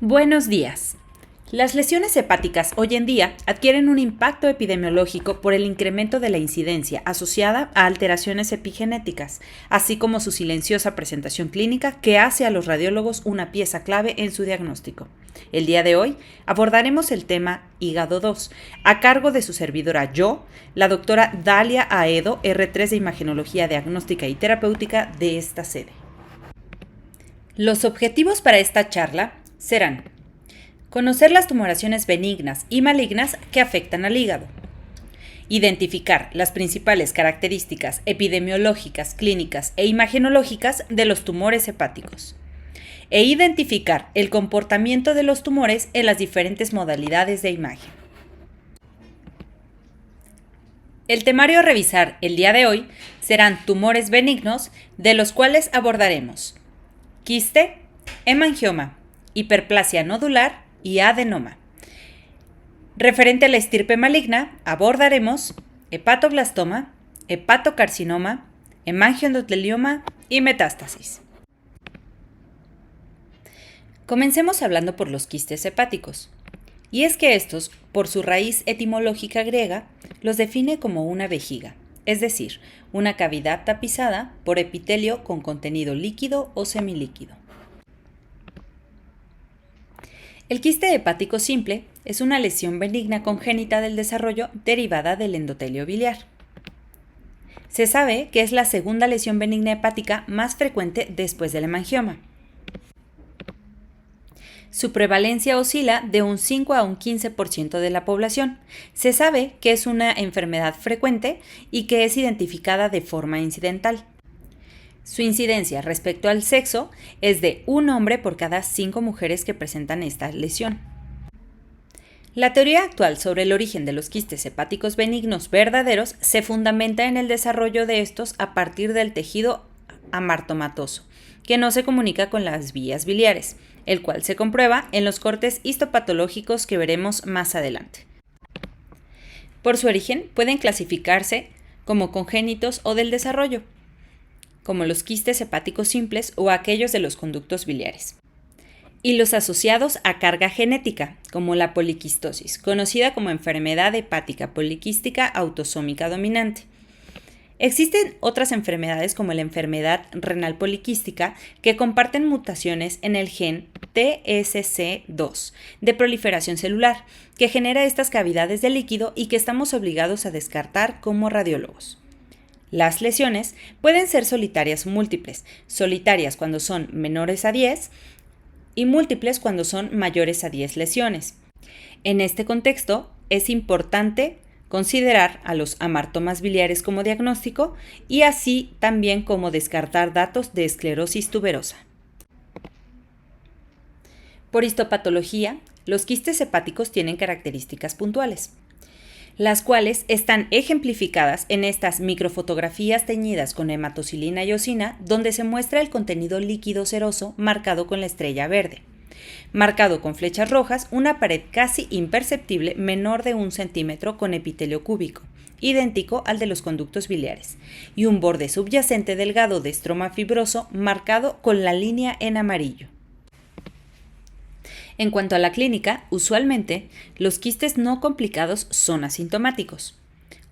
Buenos días. Las lesiones hepáticas hoy en día adquieren un impacto epidemiológico por el incremento de la incidencia asociada a alteraciones epigenéticas, así como su silenciosa presentación clínica que hace a los radiólogos una pieza clave en su diagnóstico. El día de hoy abordaremos el tema hígado 2, a cargo de su servidora la doctora Dalia Aedo, R3 de Imagenología Diagnóstica y Terapéutica de esta sede. Los objetivos para esta charla serán: conocer las tumoraciones benignas y malignas que afectan al hígado, identificar las principales características epidemiológicas, clínicas e imagenológicas de los tumores hepáticos, e identificar el comportamiento de los tumores en las diferentes modalidades de imagen. El temario a revisar el día de hoy serán tumores benignos, de los cuales abordaremos quiste, hemangioma, hiperplasia nodular y adenoma. Referente a la estirpe maligna, abordaremos hepatoblastoma, hepatocarcinoma, hemangioendotelioma y metástasis. Comencemos hablando por los quistes hepáticos. Y es que estos, por su raíz etimológica griega, los define como una vejiga, es decir, una cavidad tapizada por epitelio con contenido líquido o semilíquido. El quiste hepático simple es una lesión benigna congénita del desarrollo derivada del endotelio biliar. Se sabe que es la segunda lesión benigna hepática más frecuente después del hemangioma. Su prevalencia oscila de un 5 a un 15% de la población. Se sabe que es una enfermedad frecuente y que es identificada de forma incidental. Su incidencia respecto al sexo es de un hombre por cada 5 mujeres que presentan esta lesión. La teoría actual sobre el origen de los quistes hepáticos benignos verdaderos se fundamenta en el desarrollo de estos a partir del tejido amartomatoso, que no se comunica con las vías biliares, el cual se comprueba en los cortes histopatológicos que veremos más adelante. Por su origen pueden clasificarse como congénitos o del desarrollo, como los quistes hepáticos simples o aquellos de los conductos biliares, y los asociados a carga genética, como la poliquistosis, conocida como enfermedad hepática poliquística autosómica dominante. Existen otras enfermedades como la enfermedad renal poliquística que comparten mutaciones en el gen TSC2 de proliferación celular, que genera estas cavidades de líquido y que estamos obligados a descartar como radiólogos. Las lesiones pueden ser solitarias o múltiples, solitarias cuando son menores a 10 y múltiples cuando son mayores a 10 lesiones. En este contexto, es importante considerar a los amartomas biliares como diagnóstico y así también como descartar datos de esclerosis tuberosa. Por histopatología, los quistes hepáticos tienen características puntuales, las cuales están ejemplificadas en estas microfotografías teñidas con hematocilina y eosina, donde se muestra el contenido líquido seroso marcado con la estrella verde. Marcado con flechas rojas, una pared casi imperceptible menor de 1 centímetro con epitelio cúbico, idéntico al de los conductos biliares, y un borde subyacente delgado de estroma fibroso marcado con la línea en amarillo. En cuanto a la clínica, usualmente los quistes no complicados son asintomáticos.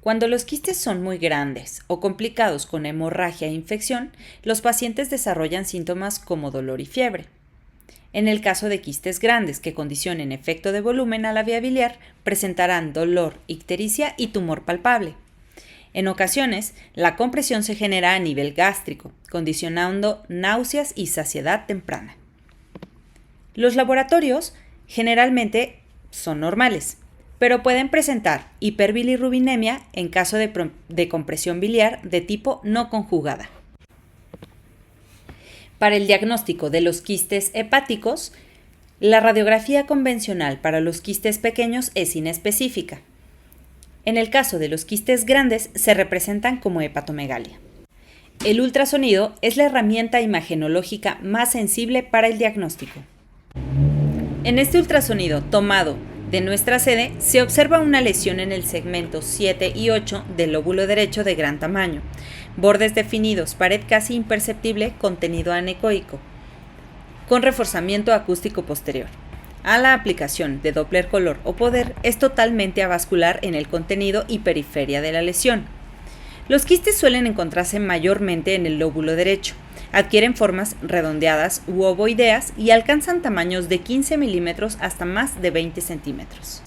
Cuando los quistes son muy grandes o complicados con hemorragia e infección, los pacientes desarrollan síntomas como dolor y fiebre. En el caso de quistes grandes que condicionen efecto de volumen a la vía biliar, presentarán dolor, ictericia y tumor palpable. En ocasiones, la compresión se genera a nivel gástrico, condicionando náuseas y saciedad temprana. Los laboratorios generalmente son normales, pero pueden presentar hiperbilirrubinemia en caso de compresión biliar de tipo no conjugada. Para el diagnóstico de los quistes hepáticos, la radiografía convencional para los quistes pequeños es inespecífica. En el caso de los quistes grandes se representan como hepatomegalia. El ultrasonido es la herramienta imagenológica más sensible para el diagnóstico. En este ultrasonido tomado de nuestra sede se observa una lesión en el segmento 7 y 8 del lóbulo derecho de gran tamaño, bordes definidos, pared casi imperceptible, contenido anecoico, con reforzamiento acústico posterior. a la aplicación de Doppler color o poder es totalmente avascular en el contenido y periferia de la lesión. Los quistes suelen encontrarse mayormente en el lóbulo derecho. Adquieren formas redondeadas u ovoideas y alcanzan tamaños de 15 milímetros hasta más de 20 centímetros.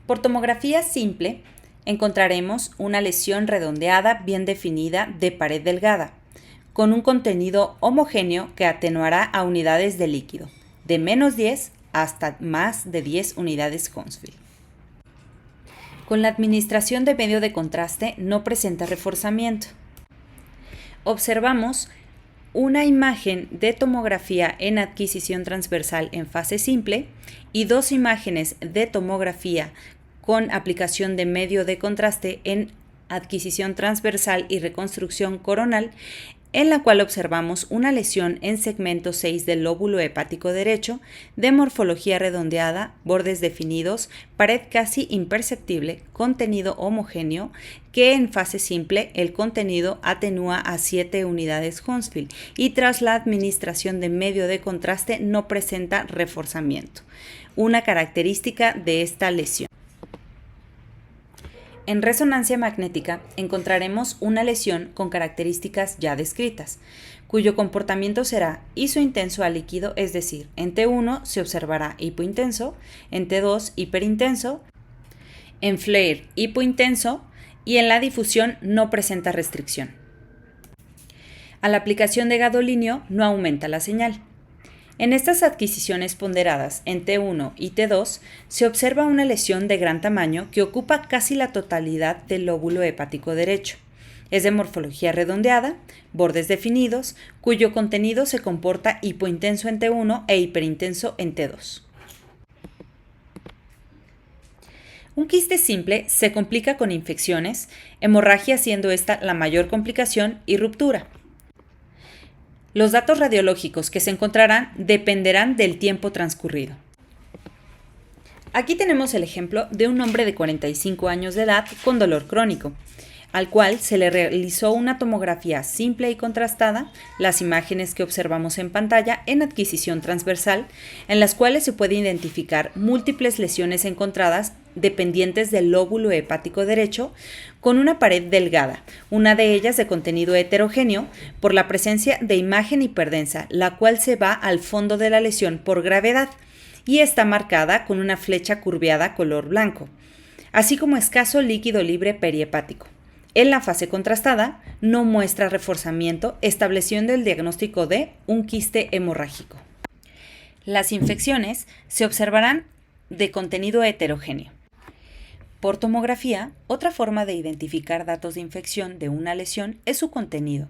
Por tomografía simple, encontraremos una lesión redondeada bien definida de pared delgada, con un contenido homogéneo que atenuará a unidades de líquido, de menos 10 hasta más de 10 unidades Hounsfield. Con la administración de medio de contraste no presenta reforzamiento. Observamos una imagen de tomografía en adquisición transversal en fase simple y dos imágenes de tomografía con aplicación de medio de contraste en adquisición transversal y reconstrucción coronal, en la cual observamos una lesión en segmento 6 del lóbulo hepático derecho, de morfología redondeada, bordes definidos, pared casi imperceptible, contenido homogéneo, que en fase simple el contenido atenúa a 7 unidades Hounsfield y tras la administración de medio de contraste no presenta reforzamiento, una característica de esta lesión. En resonancia magnética encontraremos una lesión con características ya descritas, cuyo comportamiento será isointenso a líquido, es decir, en T1 se observará hipointenso, en T2 hiperintenso, en flare hipointenso y en la difusión no presenta restricción. A la aplicación de gadolinio no aumenta la señal. En estas adquisiciones ponderadas en T1 y T2 se observa una lesión de gran tamaño que ocupa casi la totalidad del lóbulo hepático derecho. Es de morfología redondeada, bordes definidos, cuyo contenido se comporta hipointenso en T1 e hiperintenso en T2. Un quiste simple se complica con infecciones, hemorragia siendo esta la mayor complicación y ruptura. Los datos radiológicos que se encontrarán dependerán del tiempo transcurrido. Aquí tenemos el ejemplo de un hombre de 45 años de edad con dolor crónico, al cual se le realizó una tomografía simple y contrastada, las imágenes que observamos en pantalla en adquisición transversal, en las cuales se puede identificar múltiples lesiones encontradas dependientes del lóbulo hepático derecho, con una pared delgada, una de ellas de contenido heterogéneo, por la presencia de imagen hiperdensa, la cual se va al fondo de la lesión por gravedad y está marcada con una flecha curveada color blanco, así como escaso líquido libre perihepático. En la fase contrastada no muestra reforzamiento, estableciendo el diagnóstico de un quiste hemorrágico. Las infecciones se observarán de contenido heterogéneo. Por tomografía, otra forma de identificar datos de infección de una lesión es su contenido,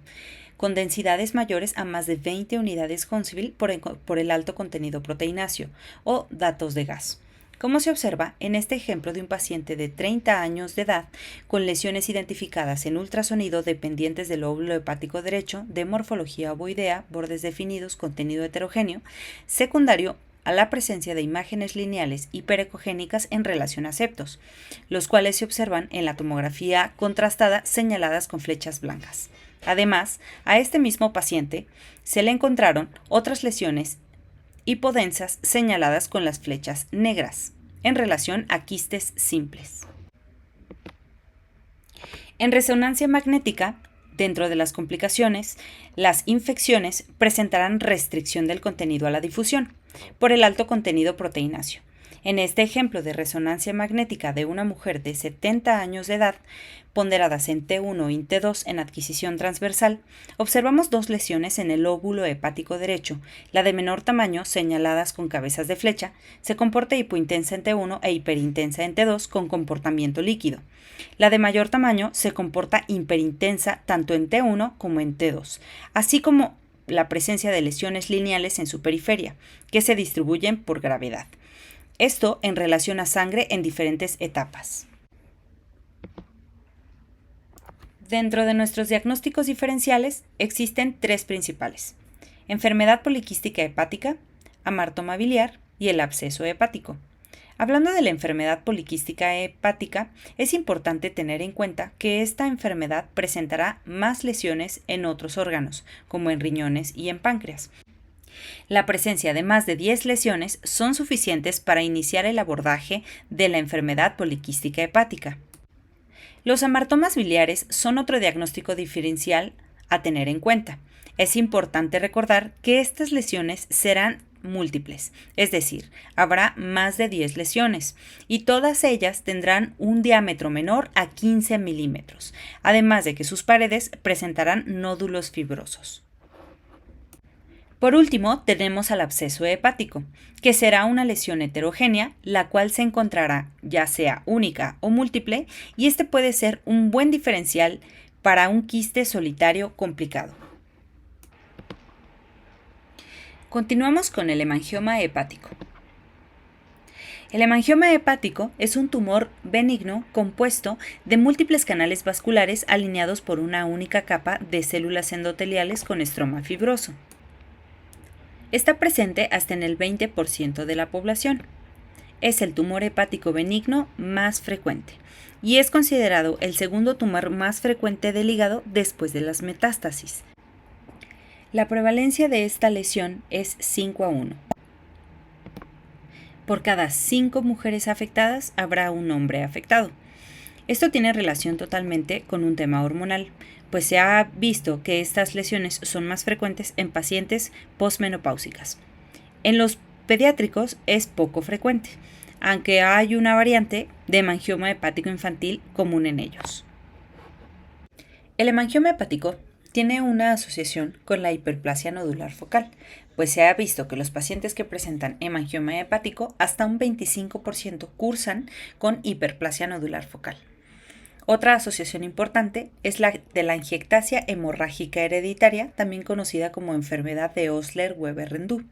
con densidades mayores a más de 20 unidades Hounsfield por el alto contenido proteináceo, o datos de gas. Como se observa en este ejemplo de un paciente de 30 años de edad con lesiones identificadas en ultrasonido dependientes del lóbulo hepático derecho, de morfología ovoidea, bordes definidos, contenido heterogéneo, secundario a la presencia de imágenes lineales hiperecogénicas en relación a septos, los cuales se observan en la tomografía contrastada señaladas con flechas blancas. Además, a este mismo paciente se le encontraron otras lesiones hipodensas señaladas con las flechas negras, en relación a quistes simples. En resonancia magnética, dentro de las complicaciones, las infecciones presentarán restricción del contenido a la difusión por el alto contenido proteináceo. En este ejemplo de resonancia magnética de una mujer de 70 años de edad, ponderadas en T1 y T2 en adquisición transversal, observamos dos lesiones en el lóbulo hepático derecho. La de menor tamaño, señaladas con cabezas de flecha, se comporta hipointensa en T1 e hiperintensa en T2 con comportamiento líquido. La de mayor tamaño se comporta hiperintensa tanto en T1 como en T2, así como la presencia de lesiones lineales en su periferia, que se distribuyen por gravedad. Esto en relación a sangre en diferentes etapas. Dentro de nuestros diagnósticos diferenciales existen tres principales: enfermedad poliquística hepática, amartoma biliar y el absceso hepático. Hablando de la enfermedad poliquística hepática, es importante tener en cuenta que esta enfermedad presentará más lesiones en otros órganos, como en riñones y en páncreas. La presencia de más de 10 lesiones son suficientes para iniciar el abordaje de la enfermedad poliquística hepática. Los amartomas biliares son otro diagnóstico diferencial a tener en cuenta. Es importante recordar que estas lesiones serán múltiples, es decir, habrá más de 10 lesiones y todas ellas tendrán un diámetro menor a 15 milímetros, además de que sus paredes presentarán nódulos fibrosos. Por último, tenemos al absceso hepático, que será una lesión heterogénea, la cual se encontrará ya sea única o múltiple, y este puede ser un buen diferencial para un quiste solitario complicado. Continuamos con el hemangioma hepático. El hemangioma hepático es un tumor benigno compuesto de múltiples canales vasculares alineados por una única capa de células endoteliales con estroma fibroso. Está presente hasta en el 20% de la población. Es el tumor hepático benigno más frecuente y es considerado el segundo tumor más frecuente del hígado después de las metástasis. La prevalencia de esta lesión es 5:1. Por cada 5 mujeres afectadas habrá un hombre afectado. Esto tiene relación totalmente con un tema hormonal, pues se ha visto que estas lesiones son más frecuentes en pacientes posmenopáusicas. En los pediátricos es poco frecuente, aunque hay una variante de hemangioma hepático infantil común en ellos. El hemangioma hepático tiene una asociación con la hiperplasia nodular focal, pues se ha visto que los pacientes que presentan hemangioma hepático hasta un 25% cursan con hiperplasia nodular focal. Otra asociación importante es la de la angiectasia hemorrágica hereditaria, también conocida como enfermedad de Osler-Weber-Rendu.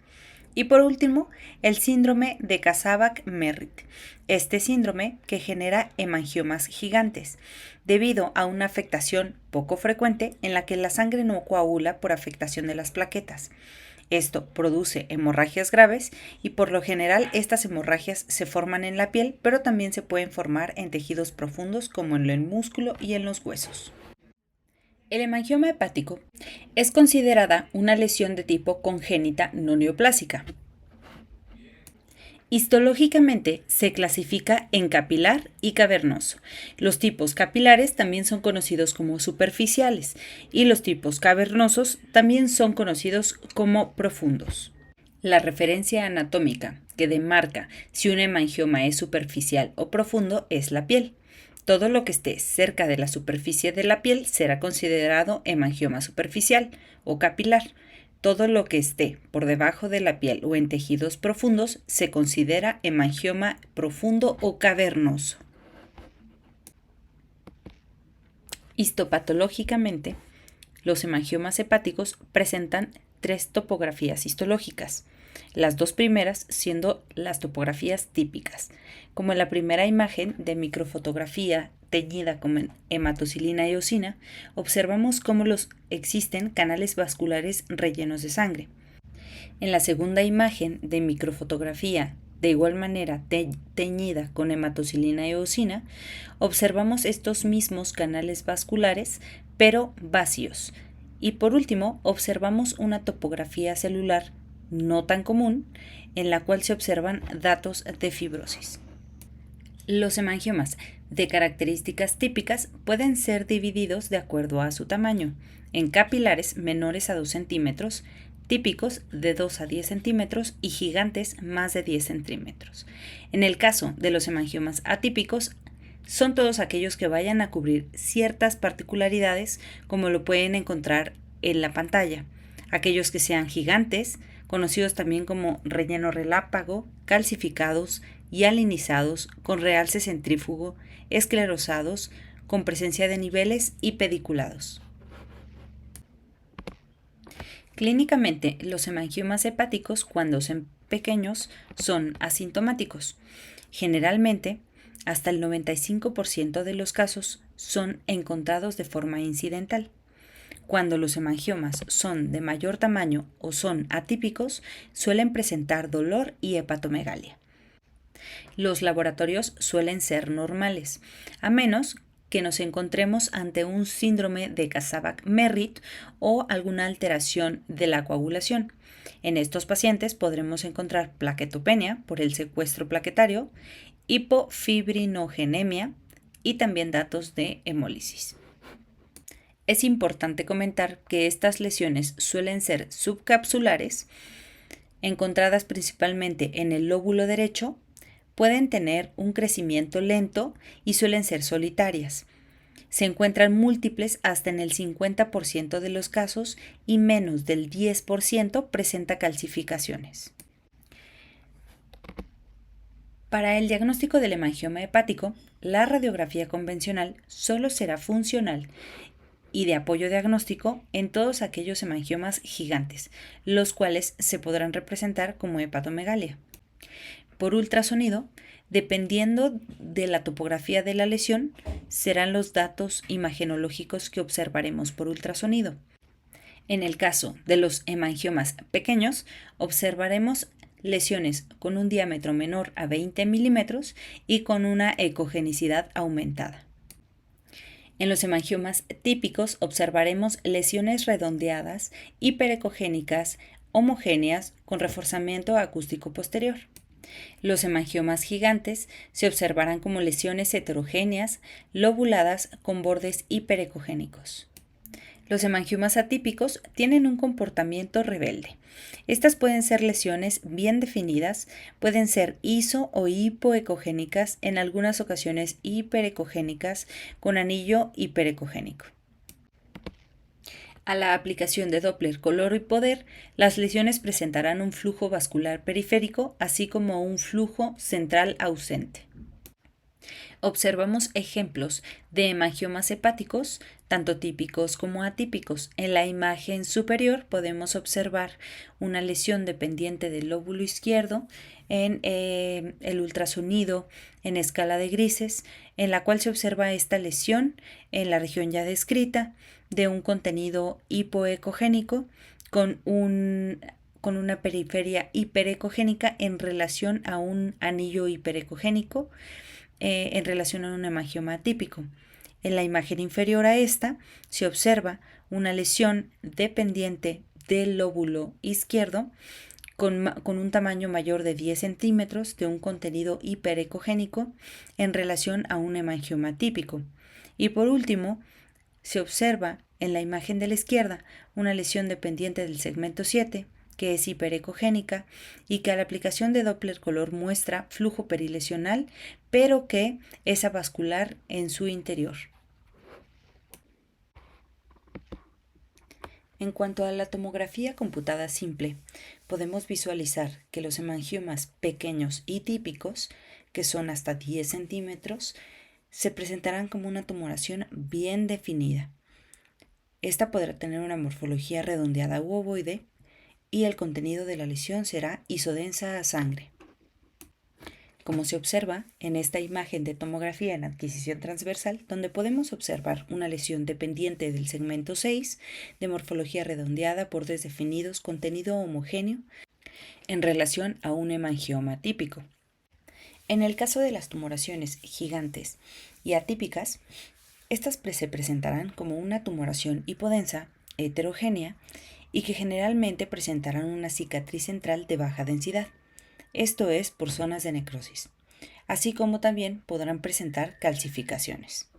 Y por último, el síndrome de Kasabach-Merritt. Este síndrome que genera hemangiomas gigantes, debido a una afectación poco frecuente en la que la sangre no coagula por afectación de las plaquetas. Esto produce hemorragias graves y por lo general estas hemorragias se forman en la piel, pero también se pueden formar en tejidos profundos como en el músculo y en los huesos. El hemangioma hepático es considerada una lesión de tipo congénita no neoplásica. Histológicamente se clasifica en capilar y cavernoso. Los tipos capilares también son conocidos como superficiales y los tipos cavernosos también son conocidos como profundos. La referencia anatómica que demarca si un hemangioma es superficial o profundo es la piel. Todo lo que esté cerca de la superficie de la piel será considerado hemangioma superficial o capilar. Todo lo que esté por debajo de la piel o en tejidos profundos se considera hemangioma profundo o cavernoso. Histopatológicamente, los hemangiomas hepáticos presentan 3 topografías histológicas, las 2 primeras siendo las topografías típicas, como en la primera imagen de microfotografía teñida con hematocilina y eosina, observamos cómo existen canales vasculares rellenos de sangre. En la segunda imagen de microfotografía, de igual manera teñida con hematocilina y eosina, observamos estos mismos canales vasculares, pero vacíos. Y por último, observamos una topografía celular no tan común, en la cual se observan datos de fibrosis. Los hemangiomas de características típicas pueden ser divididos de acuerdo a su tamaño, en capilares menores a 2 centímetros, típicos de 2 a 10 centímetros y gigantes más de 10 centímetros. En el caso de los hemangiomas atípicos, son todos aquellos que vayan a cubrir ciertas particularidades como lo pueden encontrar en la pantalla. Aquellos que sean gigantes, conocidos también como relleno relámpago, calcificados y alinizados, con realce centrífugo, esclerosados, con presencia de niveles y pediculados. Clínicamente, los hemangiomas hepáticos, cuando son pequeños, son asintomáticos. Generalmente, hasta el 95% de los casos son encontrados de forma incidental. Cuando los hemangiomas son de mayor tamaño o son atípicos, suelen presentar dolor y hepatomegalia. Los laboratorios suelen ser normales, a menos que nos encontremos ante un síndrome de Kasabach-Merritt o alguna alteración de la coagulación. En estos pacientes podremos encontrar plaquetopenia por el secuestro plaquetario, hipofibrinogenemia y también datos de hemólisis. Es importante comentar que estas lesiones suelen ser subcapsulares, encontradas principalmente en el lóbulo derecho, pueden tener un crecimiento lento y suelen ser solitarias. Se encuentran múltiples hasta en el 50% de los casos y menos del 10% presenta calcificaciones. Para el diagnóstico del hemangioma hepático, la radiografía convencional solo será funcional y de apoyo diagnóstico en todos aquellos hemangiomas gigantes, los cuales se podrán representar como hepatomegalia. Por ultrasonido, dependiendo de la topografía de la lesión, serán los datos imagenológicos que observaremos por ultrasonido. En el caso de los hemangiomas pequeños, observaremos lesiones con un diámetro menor a 20 milímetros y con una ecogenicidad aumentada. En los hemangiomas típicos observaremos lesiones redondeadas, hiperecogénicas, homogéneas con reforzamiento acústico posterior. Los hemangiomas gigantes se observarán como lesiones heterogéneas, lobuladas con bordes hiperecogénicos. Los hemangiomas atípicos tienen un comportamiento rebelde. Estas pueden ser lesiones bien definidas, pueden ser iso o hipoecogénicas, en algunas ocasiones hiperecogénicas con anillo hiperecogénico. A la aplicación de Doppler color y poder, las lesiones presentarán un flujo vascular periférico, así como un flujo central ausente. Observamos ejemplos de hemangiomas hepáticos, tanto típicos como atípicos. En la imagen superior podemos observar una lesión dependiente del lóbulo izquierdo en el ultrasonido en escala de grises, en la cual se observa esta lesión en la región ya descrita de un contenido hipoecogénico con una periferia hiperecogénica en relación a un anillo hiperecogénico en relación a un hemangioma atípico. En la imagen inferior a esta se observa una lesión dependiente del lóbulo izquierdo con un tamaño mayor de 10 centímetros de un contenido hiperecogénico en relación a un hemangioma típico. Y por último, se observa en la imagen de la izquierda una lesión dependiente del segmento 7, que es hiperecogénica y que a la aplicación de Doppler color muestra flujo perilesional, pero que es avascular en su interior. En cuanto a la tomografía computada simple, podemos visualizar que los hemangiomas pequeños y típicos, que son hasta 10 centímetros, se presentarán como una tumoración bien definida. Esta podrá tener una morfología redondeada u ovoide y el contenido de la lesión será isodensa a sangre. Como se observa en esta imagen de tomografía en adquisición transversal, donde podemos observar una lesión dependiente del segmento 6, de morfología redondeada, bordes definidos, contenido homogéneo, en relación a un hemangioma típico. En el caso de las tumoraciones gigantes y atípicas, estas se presentarán como una tumoración hipodensa, heterogénea, y que generalmente presentarán una cicatriz central de baja densidad, esto es por zonas de necrosis, así como también podrán presentar calcificaciones.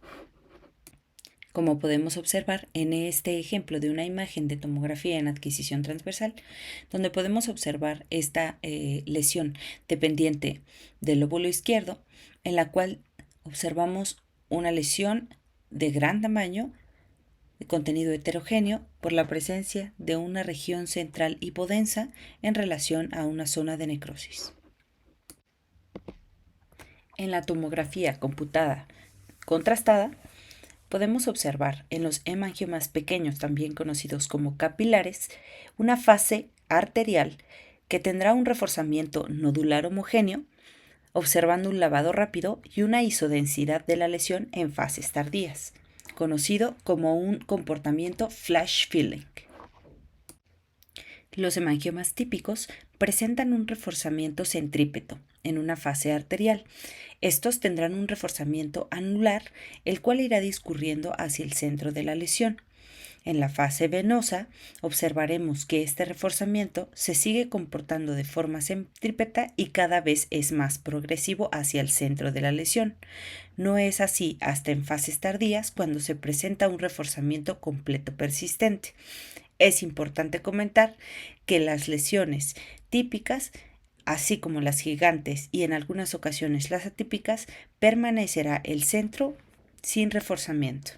Como podemos observar en este ejemplo de una imagen de tomografía en adquisición transversal, donde podemos observar esta lesión dependiente del lóbulo izquierdo, en la cual observamos una lesión de gran tamaño, de contenido heterogéneo, por la presencia de una región central hipodensa en relación a una zona de necrosis. En la tomografía computada contrastada, podemos observar en los hemangiomas pequeños, también conocidos como capilares, una fase arterial que tendrá un reforzamiento nodular homogéneo, observando un lavado rápido y una isodensidad de la lesión en fases tardías, conocido como un comportamiento flash filling. Los hemangiomas típicos presentan un reforzamiento centrípeto en una fase arterial. Estos tendrán un reforzamiento anular, el cual irá discurriendo hacia el centro de la lesión. En la fase venosa, observaremos que este reforzamiento se sigue comportando de forma centrípeta y cada vez es más progresivo hacia el centro de la lesión. No es así hasta en fases tardías, cuando se presenta un reforzamiento completo persistente. Es importante comentar que las lesiones típicas, así como las gigantes y en algunas ocasiones las atípicas, permanecerá el centro sin reforzamiento.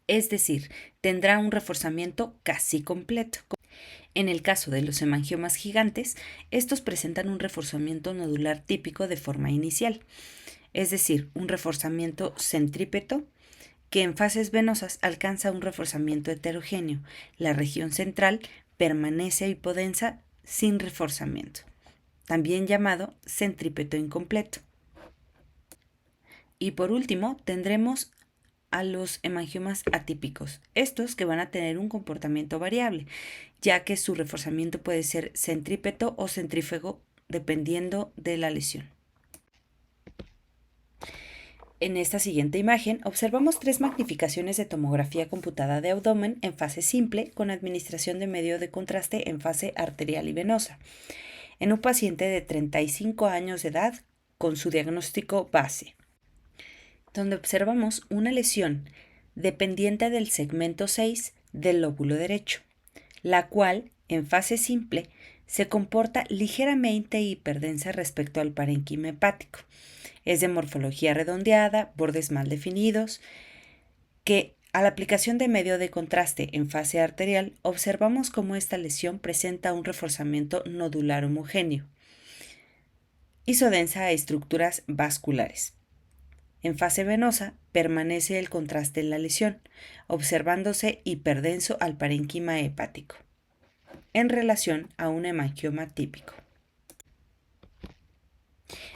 Es decir, tendrá un reforzamiento casi completo. En el caso de los hemangiomas gigantes, estos presentan un reforzamiento nodular típico de forma inicial, es decir, un reforzamiento centrípeto que en fases venosas alcanza un reforzamiento heterogéneo. La región central permanece hipodensa sin reforzamiento, también llamado centrípeto incompleto. Y por último, tendremos a los hemangiomas atípicos, estos que van a tener un comportamiento variable, ya que su reforzamiento puede ser centrípeto o centrífugo dependiendo de la lesión. En esta siguiente imagen observamos 3 magnificaciones de tomografía computada de abdomen en fase simple con administración de medio de contraste en fase arterial y venosa, en un paciente de 35 años de edad con su diagnóstico base, donde observamos una lesión dependiente del segmento 6 del lóbulo derecho, la cual, en fase simple, se comporta ligeramente hiperdensa respecto al parénquima hepático. Es de morfología redondeada, bordes mal definidos, que a la aplicación de medio de contraste en fase arterial observamos cómo esta lesión presenta un reforzamiento nodular homogéneo, isodensa a estructuras vasculares. En fase venosa permanece el contraste en la lesión, observándose hiperdenso al parénquima hepático, en relación a un hemangioma típico.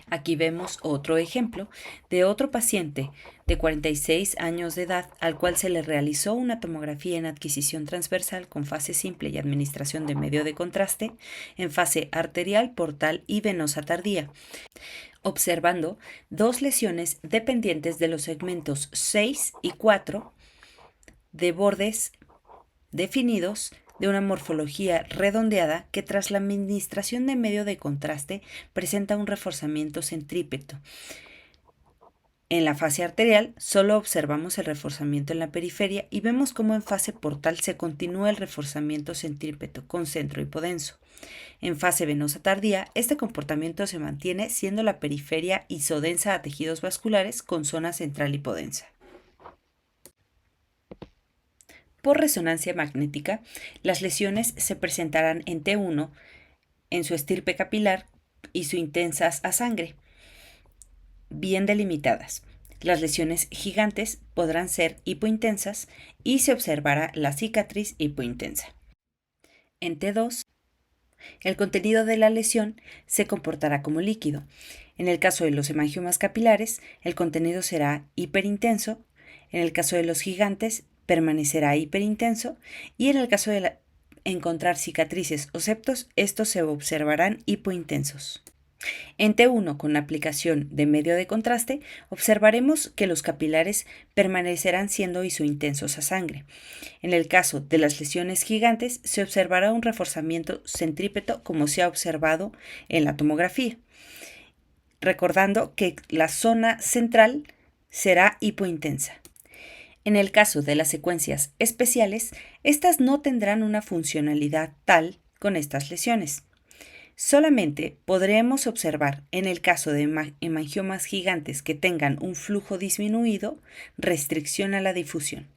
Aquí vemos otro ejemplo de otro paciente de 46 años de edad al cual se le realizó una tomografía en adquisición transversal con fase simple y administración de medio de contraste en fase arterial, portal y venosa tardía, observando 2 lesiones dependientes de los segmentos 6 y 4 de bordes definidos de una morfología redondeada que tras la administración de medio de contraste presenta un reforzamiento centrípeto. En la fase arterial solo observamos el reforzamiento en la periferia y vemos cómo en fase portal se continúa el reforzamiento centrípeto con centro hipodenso. En fase venosa tardía, este comportamiento se mantiene siendo la periferia isodensa a tejidos vasculares con zona central hipodensa. Por resonancia magnética, las lesiones se presentarán en T1 en su estirpe capilar y su intensas a sangre, bien delimitadas. Las lesiones gigantes podrán ser hipointensas y se observará la cicatriz hipointensa. En T2, el contenido de la lesión se comportará como líquido. En el caso de los hemangiomas capilares, el contenido será hiperintenso. En el caso de los gigantes, permanecerá hiperintenso, y en el caso de encontrar cicatrices o septos, estos se observarán hipointensos. En T1, con aplicación de medio de contraste, observaremos que los capilares permanecerán siendo isointensos a sangre. En el caso de las lesiones gigantes, se observará un reforzamiento centrípeto como se ha observado en la tomografía, recordando que la zona central será hipointensa. En el caso de las secuencias especiales, estas no tendrán una funcionalidad tal con estas lesiones. Solamente podremos observar en el caso de hemangiomas gigantes que tengan un flujo disminuido, restricción a la difusión.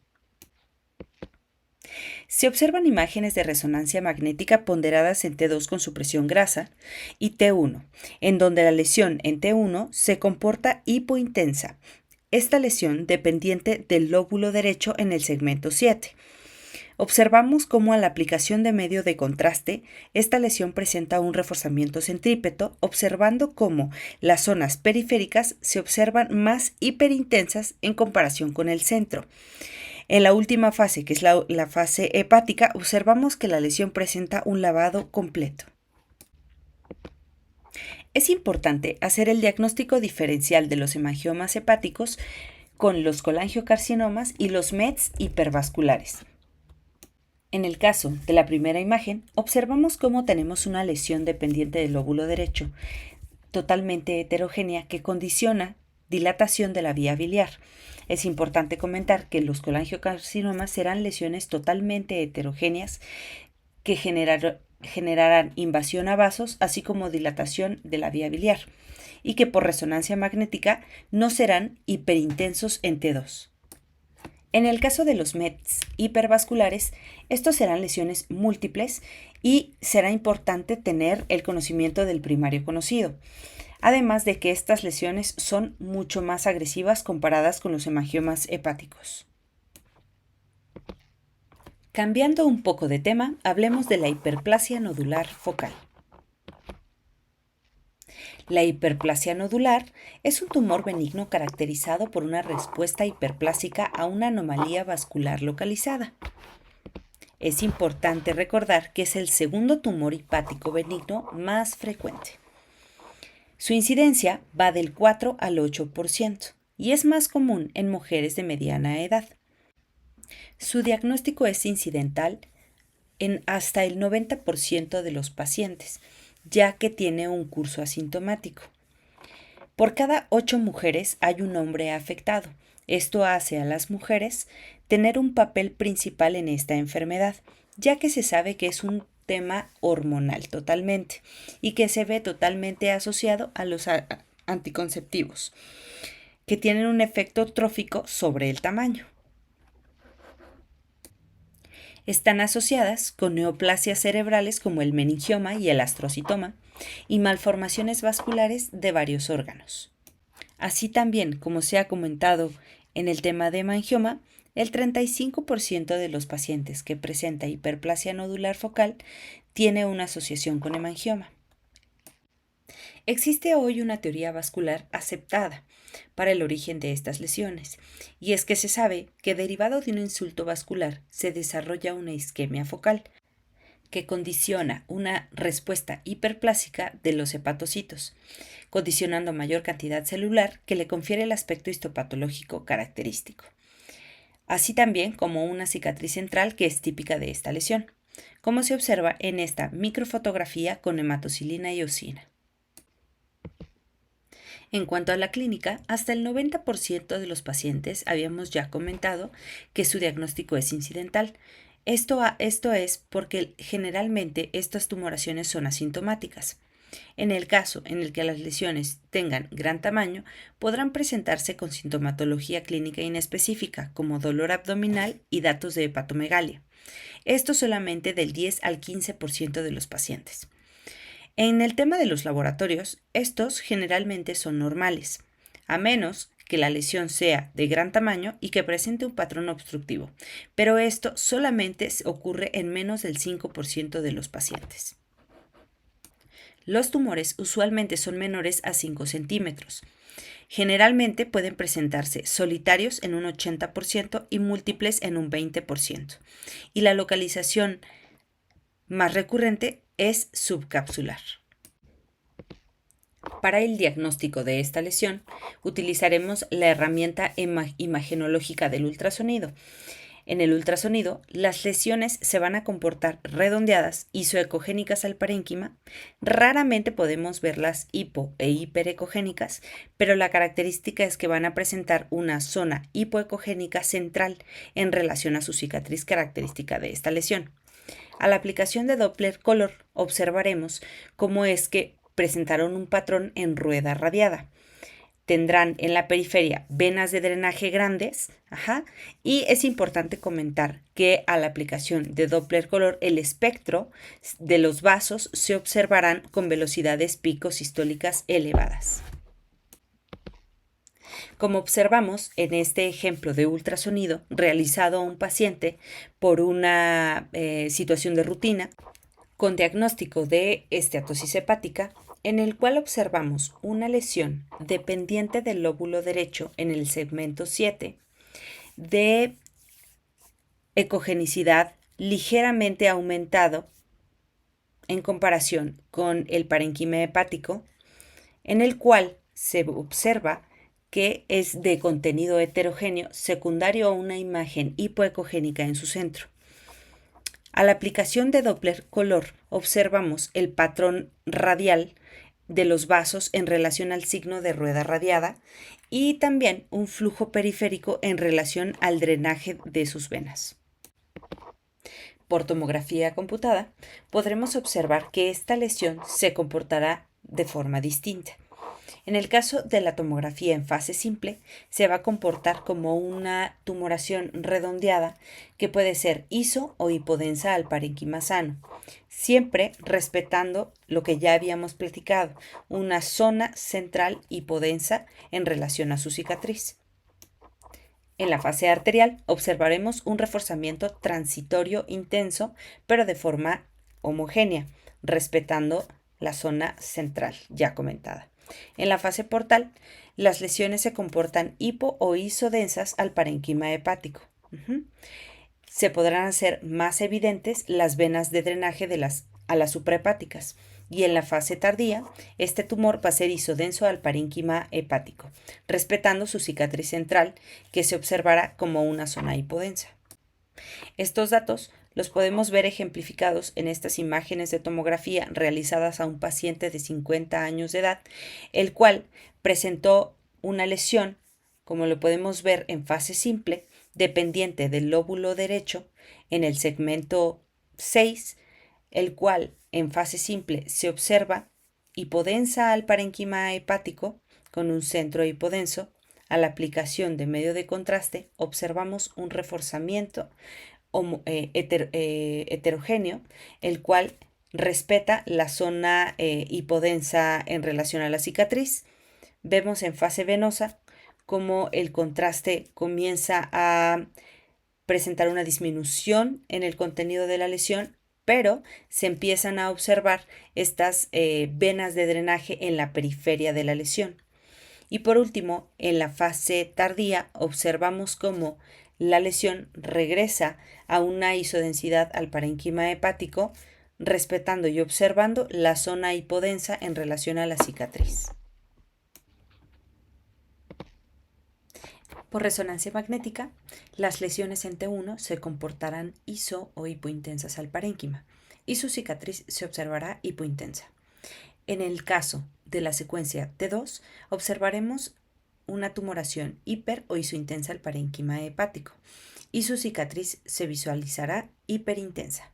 Se observan imágenes de resonancia magnética ponderadas en T2 con supresión grasa y T1, en donde la lesión en T1 se comporta hipointensa. Esta lesión dependiente del lóbulo derecho en el segmento 7. Observamos cómo a la aplicación de medio de contraste, esta lesión presenta un reforzamiento centrípeto, observando cómo las zonas periféricas se observan más hiperintensas en comparación con el centro. En la última fase, que es la fase hepática, observamos que la lesión presenta un lavado completo. Es importante hacer el diagnóstico diferencial de los hemangiomas hepáticos con los colangiocarcinomas y los METs hipervasculares. En el caso de la primera imagen, observamos cómo tenemos una lesión dependiente del lóbulo derecho, totalmente heterogénea, que condiciona dilatación de la vía biliar. Es importante comentar que los colangiocarcinomas serán lesiones totalmente heterogéneas que generarán invasión a vasos, así como dilatación de la vía biliar, y que por resonancia magnética no serán hiperintensos en T2. En el caso de los METs hipervasculares, estos serán lesiones múltiples y será importante tener el conocimiento del primario conocido, además de que estas lesiones son mucho más agresivas comparadas con los hemangiomas hepáticos. Cambiando un poco de tema, hablemos de la hiperplasia nodular focal. La hiperplasia nodular es un tumor benigno caracterizado por una respuesta hiperplásica a una anomalía vascular localizada. Es importante recordar que es el segundo tumor hepático benigno más frecuente. Su incidencia va del 4 al 8% y es más común en mujeres de mediana edad. Su diagnóstico es incidental en hasta el 90% de los pacientes, ya que tiene un curso asintomático. Por cada 8 mujeres hay un hombre afectado. Esto hace a las mujeres tener un papel principal en esta enfermedad, ya que se sabe que es un tema hormonal totalmente y que se ve totalmente asociado a los anticonceptivos, que tienen un efecto trófico sobre el tamaño. Están asociadas con neoplasias cerebrales como el meningioma y el astrocitoma y malformaciones vasculares de varios órganos. Así también, como se ha comentado en el tema de hemangioma, el 35% de los pacientes que presenta hiperplasia nodular focal tiene una asociación con hemangioma. Existe hoy una teoría vascular aceptada para el origen de estas lesiones, y es que se sabe que derivado de un insulto vascular se desarrolla una isquemia focal, que condiciona una respuesta hiperplásica de los hepatocitos, condicionando mayor cantidad celular que le confiere el aspecto histopatológico característico, así también como una cicatriz central que es típica de esta lesión, como se observa en esta microfotografía con hematocilina y eosina. En cuanto a la clínica, hasta el 90% de los pacientes habíamos ya comentado que su diagnóstico es incidental. Esto es porque generalmente estas tumoraciones son asintomáticas. En el caso en el que las lesiones tengan gran tamaño, podrán presentarse con sintomatología clínica inespecífica, como dolor abdominal y datos de hepatomegalia. Esto solamente del 10 al 15% de los pacientes. En el tema de los laboratorios, estos generalmente son normales, a menos que la lesión sea de gran tamaño y que presente un patrón obstructivo, pero esto solamente ocurre en menos del 5% de los pacientes. Los tumores usualmente son menores a 5 centímetros. Generalmente pueden presentarse solitarios en un 80% y múltiples en un 20%, y la localización más recurrente es subcapsular. Para el diagnóstico de esta lesión, utilizaremos la herramienta imagenológica del ultrasonido. En el ultrasonido, las lesiones se van a comportar redondeadas, isoecogénicas al parénquima. Raramente podemos verlas hipo e hiperecogénicas, pero la característica es que van a presentar una zona hipoecogénica central en relación a su cicatriz característica de esta lesión. A la aplicación de Doppler Color observaremos cómo es que presentaron un patrón en rueda radiada. Tendrán en la periferia venas de drenaje grandes, y es importante comentar que a la aplicación de Doppler Color el espectro de los vasos se observarán con velocidades pico sistólicas elevadas. Como observamos en este ejemplo de ultrasonido realizado a un paciente por una situación de rutina con diagnóstico de esteatosis hepática, en el cual observamos una lesión dependiente del lóbulo derecho en el segmento 7 de ecogenicidad ligeramente aumentado en comparación con el parénquima hepático, en el cual se observa que es de contenido heterogéneo secundario a una imagen hipoecogénica en su centro. A la aplicación de Doppler color observamos el patrón radial de los vasos en relación al signo de rueda radiada y también un flujo periférico en relación al drenaje de sus venas. Por tomografía computada, podremos observar que esta lesión se comportará de forma distinta. En el caso de la tomografía en fase simple, se va a comportar como una tumoración redondeada que puede ser iso o hipodensa al parénquima sano, siempre respetando lo que ya habíamos platicado, una zona central hipodensa en relación a su cicatriz. En la fase arterial observaremos un reforzamiento transitorio intenso, pero de forma homogénea, respetando la zona central ya comentada. En la fase portal, las lesiones se comportan hipo o isodensas al parénquima hepático. Se podrán hacer más evidentes las venas de drenaje a las suprahepáticas. Y en la fase tardía, este tumor va a ser isodenso al parénquima hepático, respetando su cicatriz central, que se observará como una zona hipodensa. Estos datos los podemos ver ejemplificados en estas imágenes de tomografía realizadas a un paciente de 50 años de edad, el cual presentó una lesión, como lo podemos ver en fase simple, dependiente del lóbulo derecho en el segmento 6, el cual en fase simple se observa hipodensa al parénquima hepático con un centro hipodenso. A la aplicación de medio de contraste observamos un reforzamiento heterogéneo, el cual respeta la zona hipodensa en relación a la cicatriz. Vemos en fase venosa cómo el contraste comienza a presentar una disminución en el contenido de la lesión, pero se empiezan a observar estas venas de drenaje en la periferia de la lesión. Y por último, en la fase tardía observamos cómo la lesión regresa a una isodensidad al parénquima hepático, respetando y observando la zona hipodensa en relación a la cicatriz. Por resonancia magnética, las lesiones en T1 se comportarán iso o hipointensas al parénquima y su cicatriz se observará hipointensa. En el caso de la secuencia T2, observaremos una tumoración hiper o isointensa al parénquima hepático y su cicatriz se visualizará hiperintensa.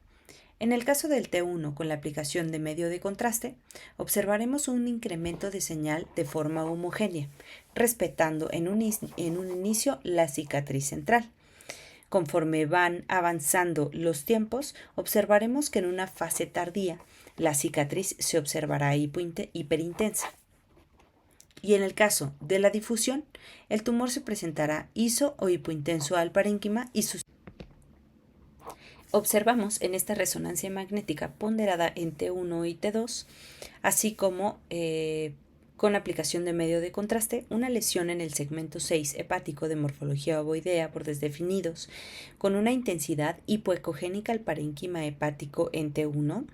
En el caso del T1 con la aplicación de medio de contraste, observaremos un incremento de señal de forma homogénea, respetando en un inicio la cicatriz central. Conforme van avanzando los tiempos, observaremos que en una fase tardía la cicatriz se observará hiperintensa. Y en el caso de la difusión, el tumor se presentará iso o hipointenso al parénquima y observamos en esta resonancia magnética ponderada en T1 y T2, así como con aplicación de medio de contraste, una lesión en el segmento 6 hepático de morfología ovoidea por desdefinidos, con una intensidad hipoecogénica al parénquima hepático en T1,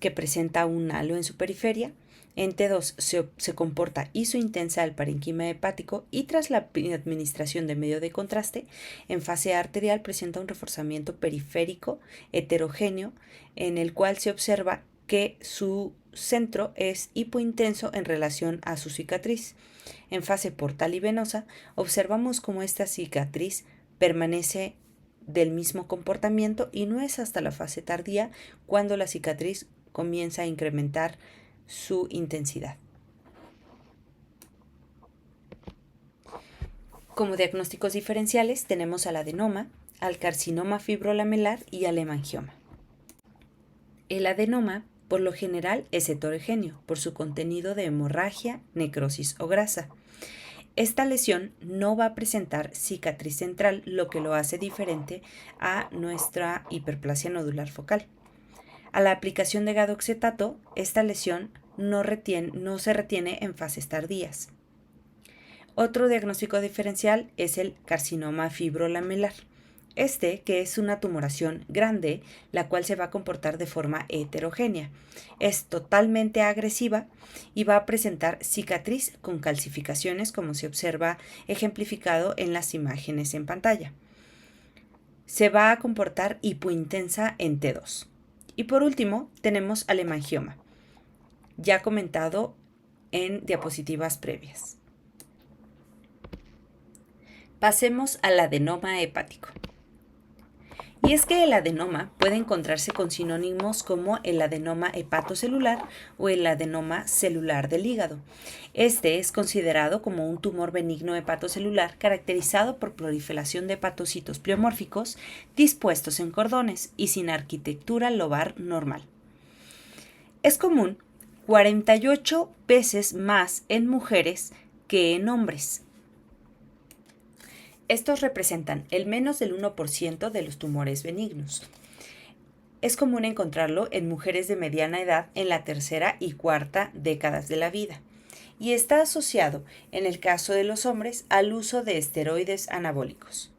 que presenta un halo en su periferia. En T2 se comporta isointensa al parénquima hepático y tras la administración de medio de contraste, en fase arterial presenta un reforzamiento periférico heterogéneo en el cual se observa que su centro es hipointenso en relación a su cicatriz. En fase portal y venosa, observamos cómo esta cicatriz permanece del mismo comportamiento y no es hasta la fase tardía cuando la cicatriz comienza a incrementar su intensidad. Como diagnósticos diferenciales tenemos al adenoma, al carcinoma fibrolamelar y al hemangioma. El adenoma, por lo general, es heterogéneo por su contenido de hemorragia, necrosis o grasa. Esta lesión no va a presentar cicatriz central, lo que lo hace diferente a nuestra hiperplasia nodular focal. A la aplicación de gadoxetato, esta lesión no se retiene en fases tardías. Otro diagnóstico diferencial es el carcinoma fibrolamelar. que es una tumoración grande, la cual se va a comportar de forma heterogénea. Es totalmente agresiva y va a presentar cicatriz con calcificaciones, como se observa ejemplificado en las imágenes en pantalla. Se va a comportar hipointensa en T2. Y por último, tenemos al hemangioma, ya comentado en diapositivas previas. Pasemos al adenoma hepático. Y es que el adenoma puede encontrarse con sinónimos como el adenoma hepatocelular o el adenoma celular del hígado. Este es considerado como un tumor benigno hepatocelular caracterizado por proliferación de hepatocitos pleomórficos dispuestos en cordones y sin arquitectura lobar normal. Es común 48 veces más en mujeres que en hombres. Estos representan el menos del 1% de los tumores benignos. Es común encontrarlo en mujeres de mediana edad en la tercera y cuarta décadas de la vida y está asociado, en el caso de los hombres, al uso de esteroides anabólicos.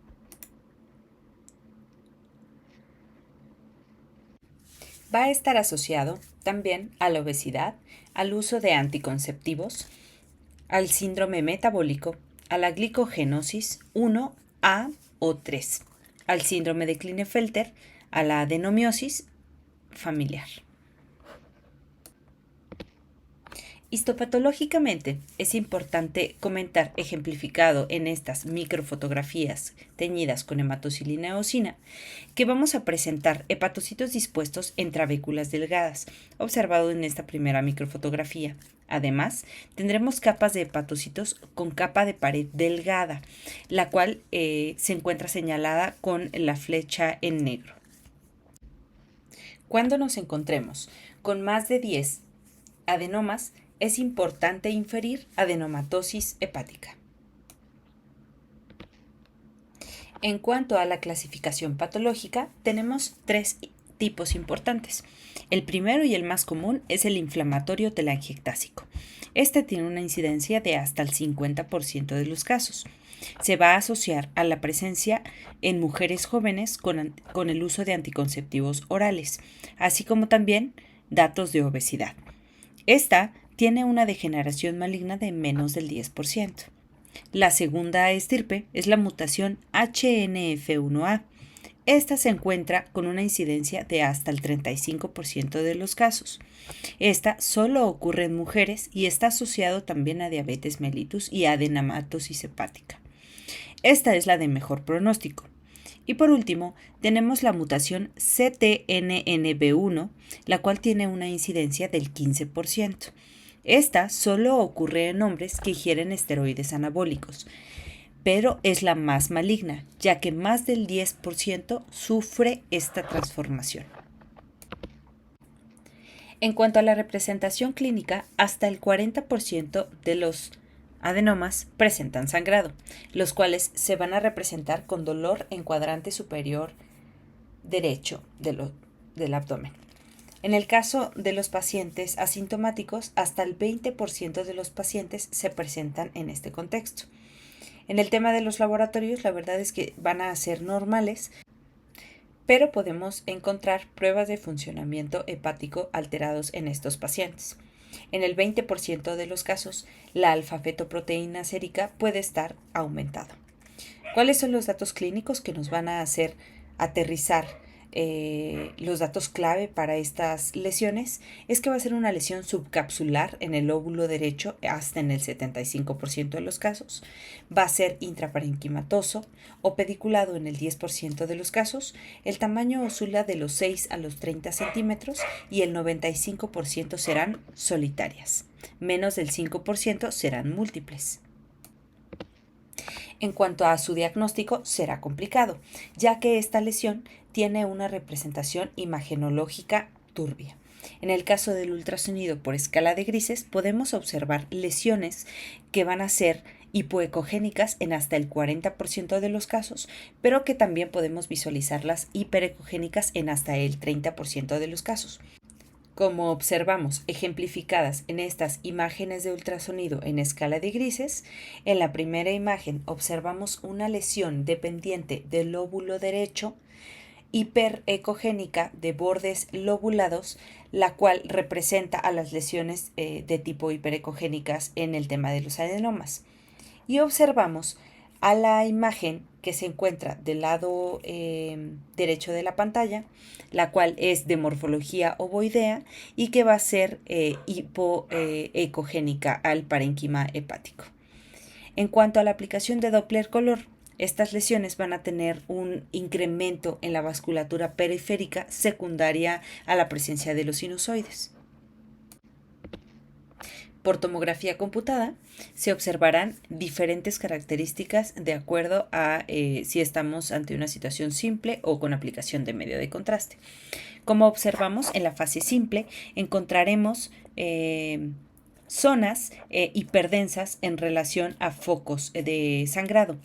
Va a estar asociado también a la obesidad, al uso de anticonceptivos, al síndrome metabólico, a la glicogenosis 1A o 3, al síndrome de Klinefelter, a la adenomiosis familiar. Histopatológicamente, es importante comentar, ejemplificado en estas microfotografías teñidas con hematocilina eosina, que vamos a presentar hepatocitos dispuestos en trabéculas delgadas, observado en esta primera microfotografía. Además, tendremos capas de hepatocitos con capa de pared delgada, la cual se encuentra señalada con la flecha en negro. Cuando nos encontremos con más de 10 adenomas, es importante inferir adenomatosis hepática. En cuanto a la clasificación patológica, tenemos 3 tipos importantes. El primero y el más común es el inflamatorio telangiectásico. Este tiene una incidencia de hasta el 50% de los casos. Se va a asociar a la presencia en mujeres jóvenes con el uso de anticonceptivos orales, así como también datos de obesidad. Esta tiene una degeneración maligna de menos del 10%. La segunda estirpe es la mutación HNF1A. Esta se encuentra con una incidencia de hasta el 35% de los casos. Esta solo ocurre en mujeres y está asociado también a diabetes mellitus y adenomatosis hepática. Esta es la de mejor pronóstico. Y por último, tenemos la mutación CTNNB1, la cual tiene una incidencia del 15%. Esta solo ocurre en hombres que ingieren esteroides anabólicos, pero es la más maligna, ya que más del 10% sufre esta transformación. En cuanto a la representación clínica, hasta el 40% de los adenomas presentan sangrado, los cuales se van a representar con dolor en cuadrante superior derecho del abdomen. En el caso de los pacientes asintomáticos, hasta el 20% de los pacientes se presentan en este contexto. En el tema de los laboratorios, la verdad es que van a ser normales, pero podemos encontrar pruebas de funcionamiento hepático alterados en estos pacientes. En el 20% de los casos, la alfa-fetoproteína sérica puede estar aumentada. ¿Cuáles son los datos clínicos que nos van a hacer aterrizar los datos clave para estas lesiones? Es que va a ser una lesión subcapsular en el lóbulo derecho hasta en el 75% de los casos, va a ser intraparenquimatoso o pediculado en el 10% de los casos, el tamaño oscila de los 6 a los 30 centímetros y el 95% serán solitarias, menos del 5% serán múltiples. En cuanto a su diagnóstico, será complicado, ya que esta lesión tiene una representación imagenológica turbia. En el caso del ultrasonido por escala de grises, podemos observar lesiones que van a ser hipoecogénicas en hasta el 40% de los casos, pero que también podemos visualizarlas hiperecogénicas en hasta el 30% de los casos. Como observamos ejemplificadas en estas imágenes de ultrasonido en escala de grises, en la primera imagen observamos una lesión dependiente del lóbulo derecho hiperecogénica de bordes lobulados, la cual representa a las lesiones de tipo hiperecogénicas en el tema de los adenomas. Y observamos a la imagen que se encuentra del lado derecho de la pantalla, la cual es de morfología ovoidea y que va a ser hipoecogénica al parénquima hepático. En cuanto a la aplicación de Doppler color, estas lesiones van a tener un incremento en la vasculatura periférica secundaria a la presencia de los sinusoides. Por tomografía computada se observarán diferentes características de acuerdo a si estamos ante una situación simple o con aplicación de medio de contraste. Como observamos en la fase simple, encontraremos zonas hiperdensas en relación a focos de sangrado.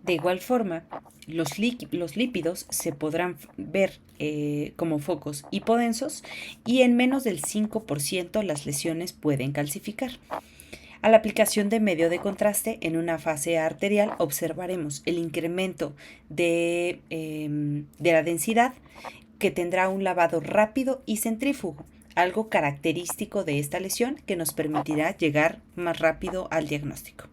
De igual forma, los lípidos se podrán ver como focos hipodensos y en menos del 5% las lesiones pueden calcificar. A la aplicación de medio de contraste en una fase arterial observaremos el incremento de la densidad, que tendrá un lavado rápido y centrífugo, algo característico de esta lesión que nos permitirá llegar más rápido al diagnóstico.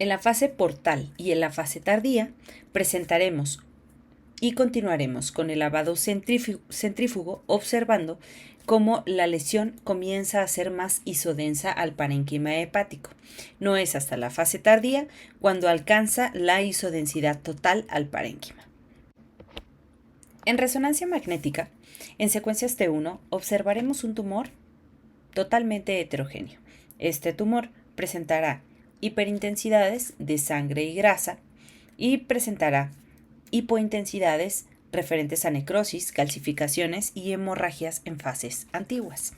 En la fase portal y en la fase tardía presentaremos y continuaremos con el lavado centrífugo observando cómo la lesión comienza a ser más isodensa al parénquima hepático. No es hasta la fase tardía cuando alcanza la isodensidad total al parénquima. En resonancia magnética, en secuencias T1, observaremos un tumor totalmente heterogéneo. Este tumor presentará hiperintensidades de sangre y grasa y presentará hipointensidades referentes a necrosis, calcificaciones y hemorragias en fases antiguas.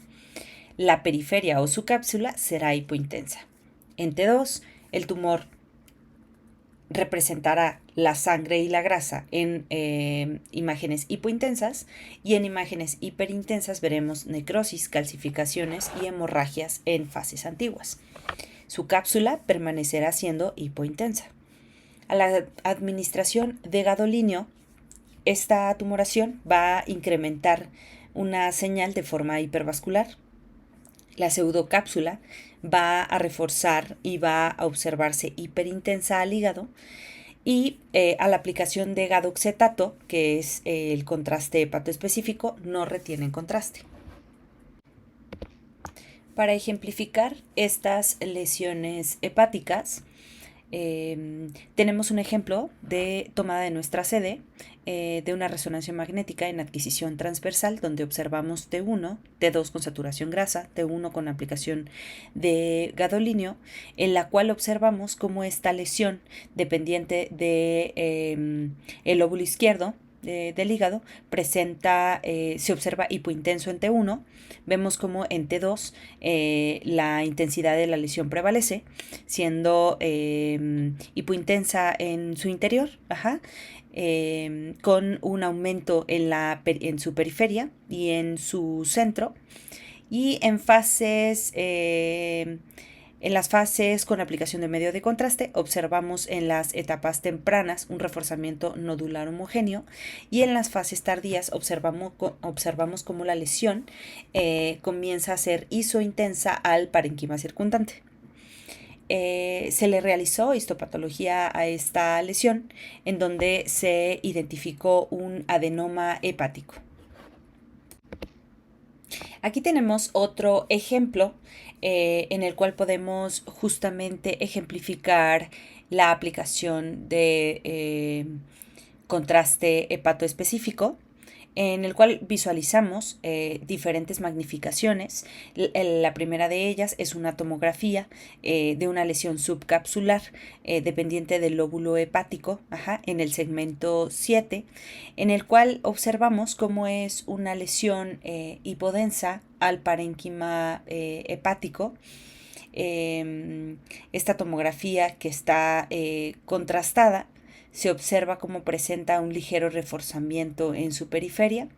La periferia o su cápsula será hipointensa. En T2, el tumor representará la sangre y la grasa en imágenes hipointensas y en imágenes hiperintensas veremos necrosis, calcificaciones y hemorragias en fases antiguas. Su cápsula permanecerá siendo hipointensa. A la administración de gadolínio, esta tumoración va a incrementar una señal de forma hipervascular. La pseudocápsula va a reforzar y va a observarse hiperintensa al hígado. Y a la aplicación de gadoxetato, que es el contraste hepatoespecífico, no retienen contraste. Para ejemplificar estas lesiones hepáticas, tenemos un ejemplo de tomada de nuestra sede de una resonancia magnética en adquisición transversal, donde observamos T1, T2 con saturación grasa, T1 con aplicación de gadolínio, en la cual observamos cómo esta lesión dependiente de el lóbulo izquierdo del hígado se observa hipointenso en T1. Vemos como en T2 la intensidad de la lesión prevalece, siendo hipointensa en su interior, con un aumento en su periferia y en su centro. Y en las fases con aplicación de medio de contraste observamos en las etapas tempranas un reforzamiento nodular homogéneo y en las fases tardías observamos cómo la lesión comienza a ser isointensa al parénquima circundante. Se le realizó histopatología a esta lesión, en donde se identificó un adenoma hepático. Aquí tenemos otro ejemplo en el cual podemos justamente ejemplificar la aplicación de contraste hepatoespecífico, en el cual visualizamos diferentes magnificaciones. La primera de ellas es una tomografía de una lesión subcapsular dependiente del lóbulo hepático en el segmento 7, en el cual observamos cómo es una lesión hipodensa al parénquima hepático. Esta tomografía, que está contrastada, se observa cómo presenta un ligero reforzamiento en su periferia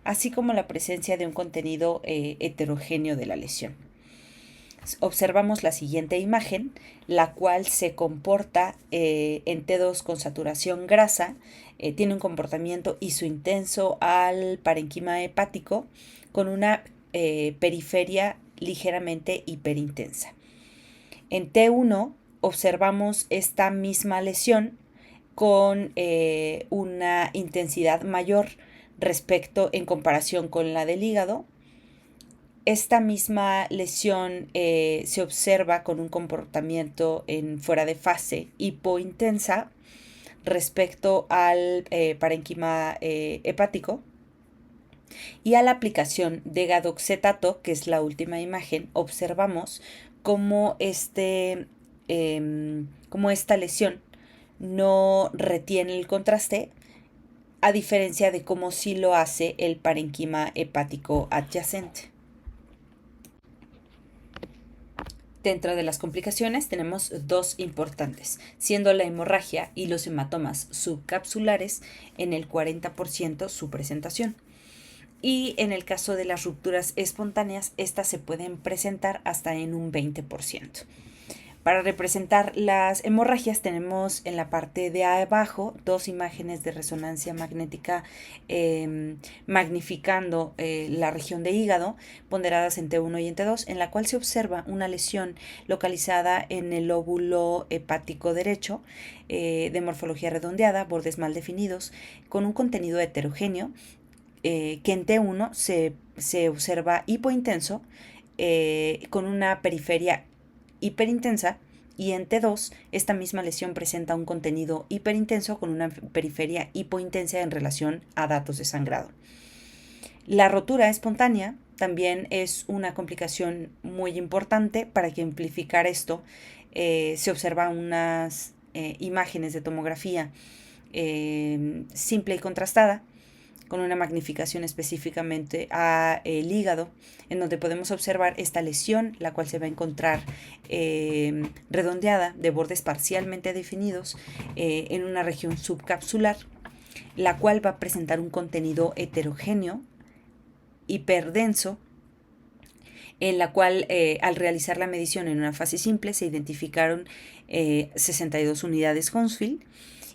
así como la presencia de un contenido heterogéneo de la lesión. Observamos la siguiente imagen, la cual se comporta en T2 con saturación grasa, tiene un comportamiento isointenso al parenquima hepático con una periferia ligeramente hiperintensa. En T1 observamos esta misma lesión con una intensidad mayor respecto en comparación con la del hígado. Esta misma lesión se observa con un comportamiento en fuera de fase hipointensa respecto al parenquima hepático, y a la aplicación de gadoxetato, que es la última imagen, observamos cómo esta lesión no retiene el contraste, a diferencia de cómo sí lo hace el parenquima hepático adyacente. Dentro de las complicaciones tenemos dos importantes, siendo la hemorragia y los hematomas subcapsulares en el 40% su presentación. Y en el caso de las rupturas espontáneas, estas se pueden presentar hasta en un 20%. Para representar las hemorragias tenemos en la parte de abajo dos imágenes de resonancia magnética magnificando la región de hígado, ponderadas en T1 y en T2, en la cual se observa una lesión localizada en el lóbulo hepático derecho, de morfología redondeada, bordes mal definidos, con un contenido heterogéneo, que en T1 se observa hipointenso, con una periferia hiperintensa, y en T2 esta misma lesión presenta un contenido hiperintenso con una periferia hipointensa en relación a datos de sangrado. La rotura espontánea también es una complicación muy importante. Para ejemplificar esto, se observan unas imágenes de tomografía simple y contrastada, con una magnificación específicamente al hígado, en donde podemos observar esta lesión, la cual se va a encontrar redondeada, de bordes parcialmente definidos, en una región subcapsular, la cual va a presentar un contenido heterogéneo, hiperdenso, en la cual al realizar la medición en una fase simple se identificaron 62 unidades Hounsfield,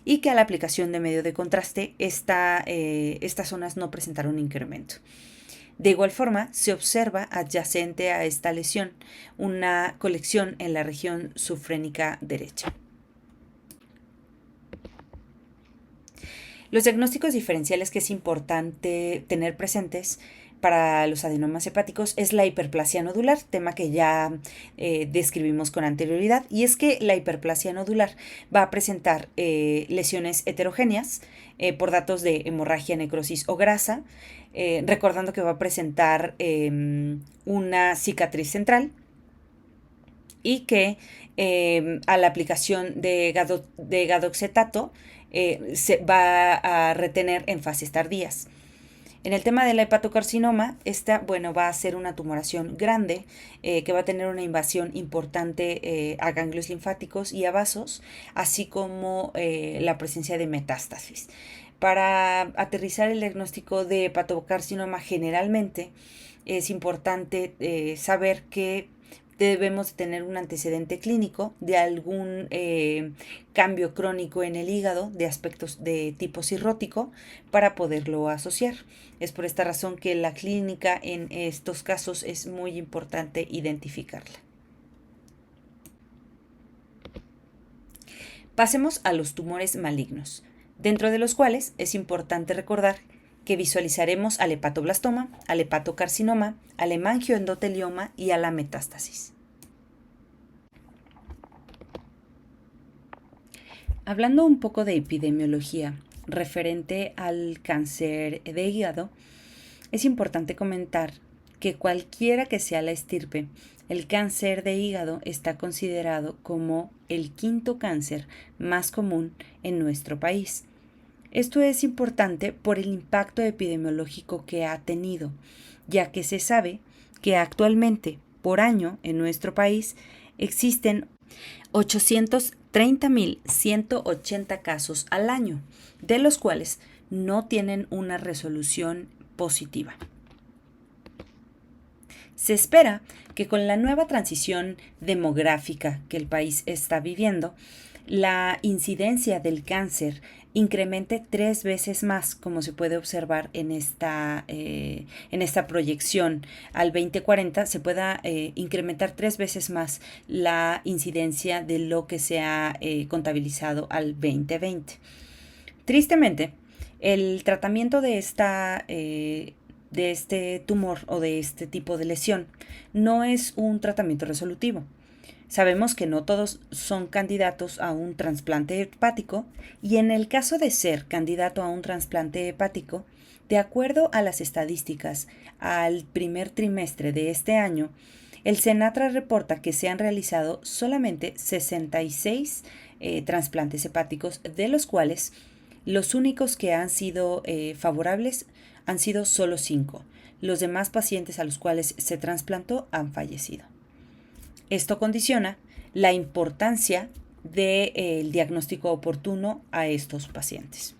y que a la aplicación de medio de contraste estas zonas no presentaron incremento. De igual forma, se observa adyacente a esta lesión una colección en la región subfrénica derecha. Los diagnósticos diferenciales que es importante tener presentes para los adenomas hepáticos es la hiperplasia nodular, tema que ya describimos con anterioridad, y es que la hiperplasia nodular va a presentar lesiones heterogéneas por datos de hemorragia, necrosis o grasa, recordando que va a presentar una cicatriz central, y que a la aplicación de gadoxetato se va a retener en fases tardías. En el tema de la hepatocarcinoma, esta va a ser una tumoración grande que va a tener una invasión importante a ganglios linfáticos y a vasos, así como la presencia de metástasis. Para aterrizar el diagnóstico de hepatocarcinoma, generalmente es importante saber que debemos tener un antecedente clínico de algún cambio crónico en el hígado de aspectos de tipo cirrótico para poderlo asociar. Es por esta razón que la clínica en estos casos es muy importante identificarla. Pasemos a los tumores malignos, dentro de los cuales es importante recordar que visualizaremos al hepatoblastoma, al hepatocarcinoma, al hemangioendotelioma y a la metástasis. Hablando un poco de epidemiología referente al cáncer de hígado, es importante comentar que cualquiera que sea la estirpe, el cáncer de hígado está considerado como el quinto cáncer más común en nuestro país. Esto es importante por el impacto epidemiológico que ha tenido, ya que se sabe que actualmente por año en nuestro país existen 830.180 casos al año, de los cuales no tienen una resolución positiva. Se espera que con la nueva transición demográfica que el país está viviendo, la incidencia del cáncer incremente 3 veces más, como se puede observar en esta proyección. Al 2040 se pueda incrementar 3 veces más la incidencia de lo que se ha contabilizado al 2020. Tristemente, el tratamiento de este tumor o de este tipo de lesión no es un tratamiento resolutivo. Sabemos que no todos son candidatos a un trasplante hepático y en el caso de ser candidato a un trasplante hepático, de acuerdo a las estadísticas al primer trimestre de este año, el Senatra reporta que se han realizado solamente 66 trasplantes hepáticos, de los cuales los únicos que han sido favorables han sido solo 5. Los demás pacientes a los cuales se trasplantó han fallecido. Esto condiciona la importancia del diagnóstico oportuno a estos pacientes.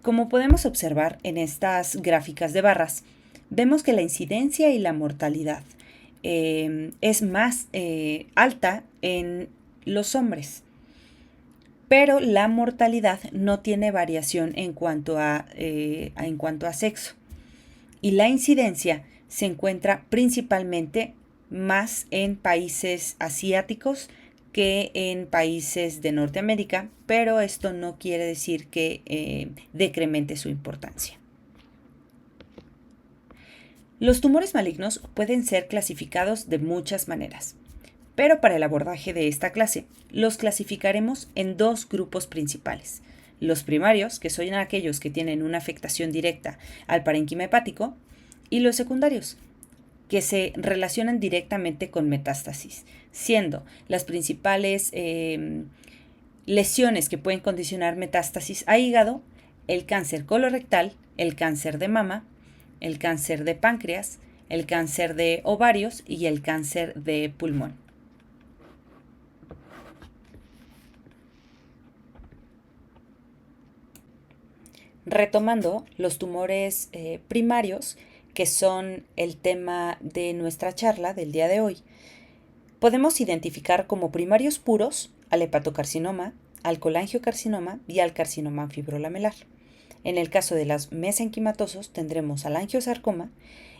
Como podemos observar en estas gráficas de barras, vemos que la incidencia y la mortalidad es más alta en los hombres, pero la mortalidad no tiene variación en cuanto a sexo. Y la incidencia se encuentra principalmente más en países asiáticos que en países de Norteamérica, pero esto no quiere decir que decremente su importancia. Los tumores malignos pueden ser clasificados de muchas maneras, pero para el abordaje de esta clase los clasificaremos en 2 grupos principales. Los primarios, que son aquellos que tienen una afectación directa al parénquima hepático, y los secundarios, que se relacionan directamente con metástasis, siendo las principales lesiones que pueden condicionar metástasis a hígado, el cáncer colorectal, el cáncer de mama, el cáncer de páncreas, el cáncer de ovarios y el cáncer de pulmón. Retomando los tumores primarios, que son el tema de nuestra charla del día de hoy, podemos identificar como primarios puros al hepatocarcinoma, al colangiocarcinoma y al carcinoma fibrolamelar. En el caso de los mesenquimatosos tendremos al angiosarcoma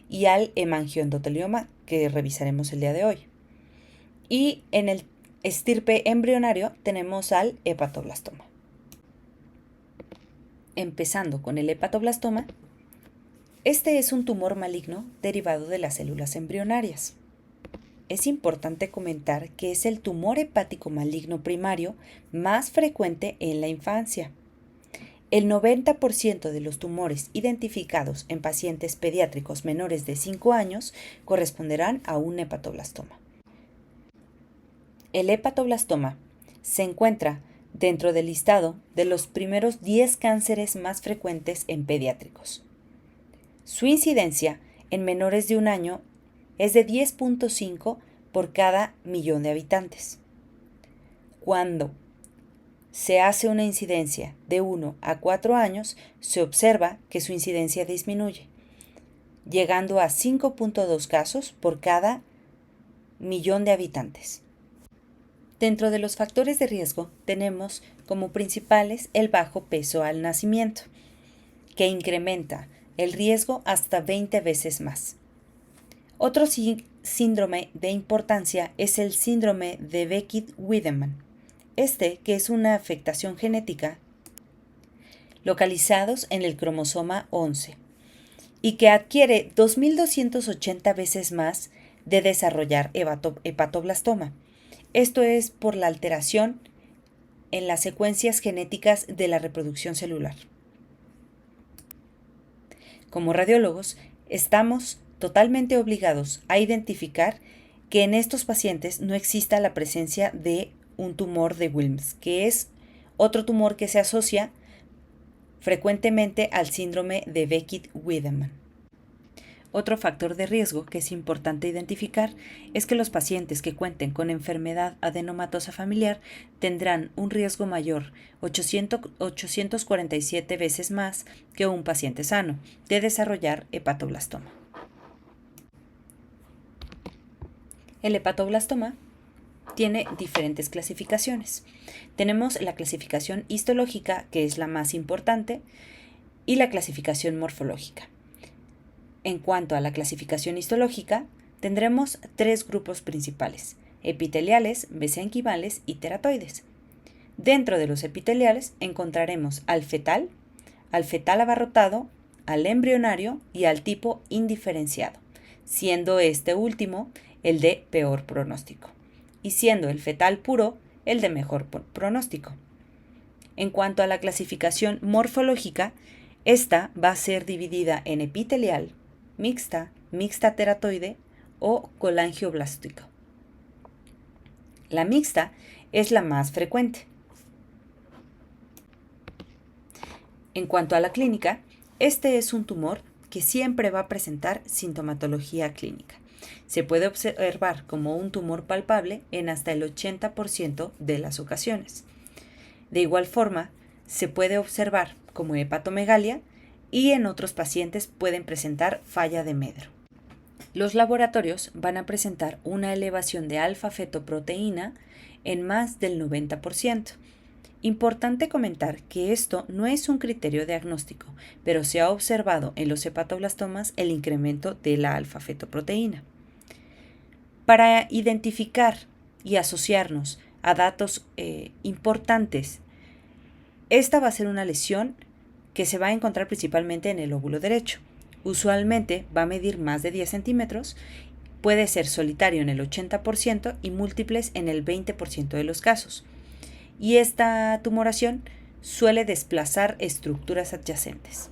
y al hemangioendotelioma, que revisaremos el día de hoy. Y en el estirpe embrionario tenemos al hepatoblastoma. Empezando con el hepatoblastoma, este es un tumor maligno derivado de las células embrionarias. Es importante comentar que es el tumor hepático maligno primario más frecuente en la infancia. El 90% de los tumores identificados en pacientes pediátricos menores de 5 años corresponderán a un hepatoblastoma. El hepatoblastoma se encuentra dentro del listado de los primeros 10 cánceres más frecuentes en pediátricos. Su incidencia en menores de 1 año es de 10.5 por cada millón de habitantes. Cuando se hace una incidencia de 1 a 4 años, se observa que su incidencia disminuye, llegando a 5.2 casos por cada millón de habitantes. Dentro de los factores de riesgo tenemos como principales el bajo peso al nacimiento, que incrementa el riesgo hasta 20 veces más. Otro síndrome de importancia es el síndrome de Beckitt-Wiedemann, que es una afectación genética localizados en el cromosoma 11 y que adquiere 2.280 veces más de desarrollar hepatoblastoma. Esto es por la alteración en las secuencias genéticas de la reproducción celular. Como radiólogos, estamos totalmente obligados a identificar que en estos pacientes no exista la presencia de un tumor de Wilms, que es otro tumor que se asocia frecuentemente al síndrome de Beckitt-Wiedemann. Otro factor de riesgo que es importante identificar es que los pacientes que cuenten con enfermedad adenomatosa familiar tendrán un riesgo mayor, 847 veces más que un paciente sano, de desarrollar hepatoblastoma. El hepatoblastoma tiene diferentes clasificaciones. Tenemos la clasificación histológica, que es la más importante, y la clasificación morfológica. En cuanto a la clasificación histológica, tendremos tres grupos principales: epiteliales, mesenquimales y teratoides. Dentro de los epiteliales encontraremos al fetal abarrotado, al embrionario y al tipo indiferenciado, siendo este último el de peor pronóstico, y siendo el fetal puro el de mejor pronóstico. En cuanto a la clasificación morfológica, esta va a ser dividida en epitelial, mixta teratoide o colangioblástica. La mixta es la más frecuente. En cuanto a la clínica, este es un tumor que siempre va a presentar sintomatología clínica. Se puede observar como un tumor palpable en hasta el 80% de las ocasiones. De igual forma, se puede observar como hepatomegalia y en otros pacientes pueden presentar falla de Medro. Los laboratorios van a presentar una elevación de alfa-fetoproteína en más del 90%. Importante comentar que esto no es un criterio diagnóstico, pero se ha observado en los hepatoblastomas el incremento de la alfa-fetoproteína. Para identificar y asociarnos a datos importantes, esta va a ser una lesión que se va a encontrar principalmente en el lóbulo derecho. Usualmente va a medir más de 10 centímetros, puede ser solitario en el 80% y múltiples en el 20% de los casos. Y esta tumoración suele desplazar estructuras adyacentes.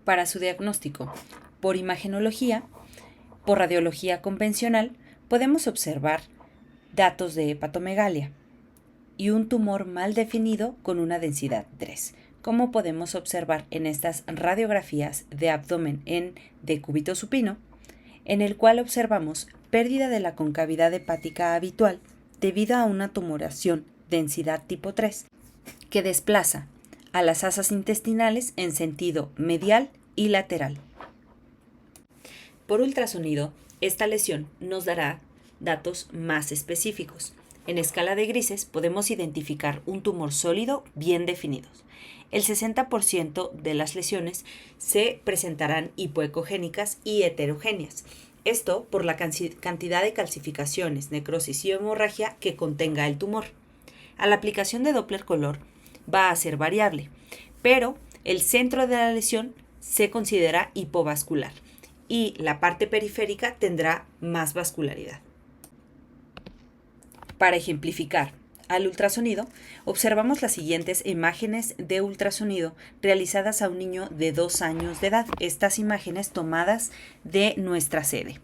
Para su diagnóstico, por imagenología, por radiología convencional, podemos observar datos de hepatomegalia y un tumor mal definido con una densidad 3, como podemos observar en estas radiografías de abdomen en decúbito supino, en el cual observamos pérdida de la concavidad hepática habitual debido a una tumoración densidad tipo 3, que desplaza a las asas intestinales en sentido medial y lateral. Por ultrasonido, esta lesión nos dará datos más específicos. En escala de grises podemos identificar un tumor sólido bien definido. El 60% de las lesiones se presentarán hipoecogénicas y heterogéneas. Esto por la cantidad de calcificaciones, necrosis y hemorragia que contenga el tumor. A la aplicación de Doppler color va a ser variable, pero el centro de la lesión se considera hipovascular y la parte periférica tendrá más vascularidad. Para ejemplificar al ultrasonido, observamos las siguientes imágenes de ultrasonido realizadas a un niño de 2 años de edad. Estas imágenes tomadas de nuestra sede.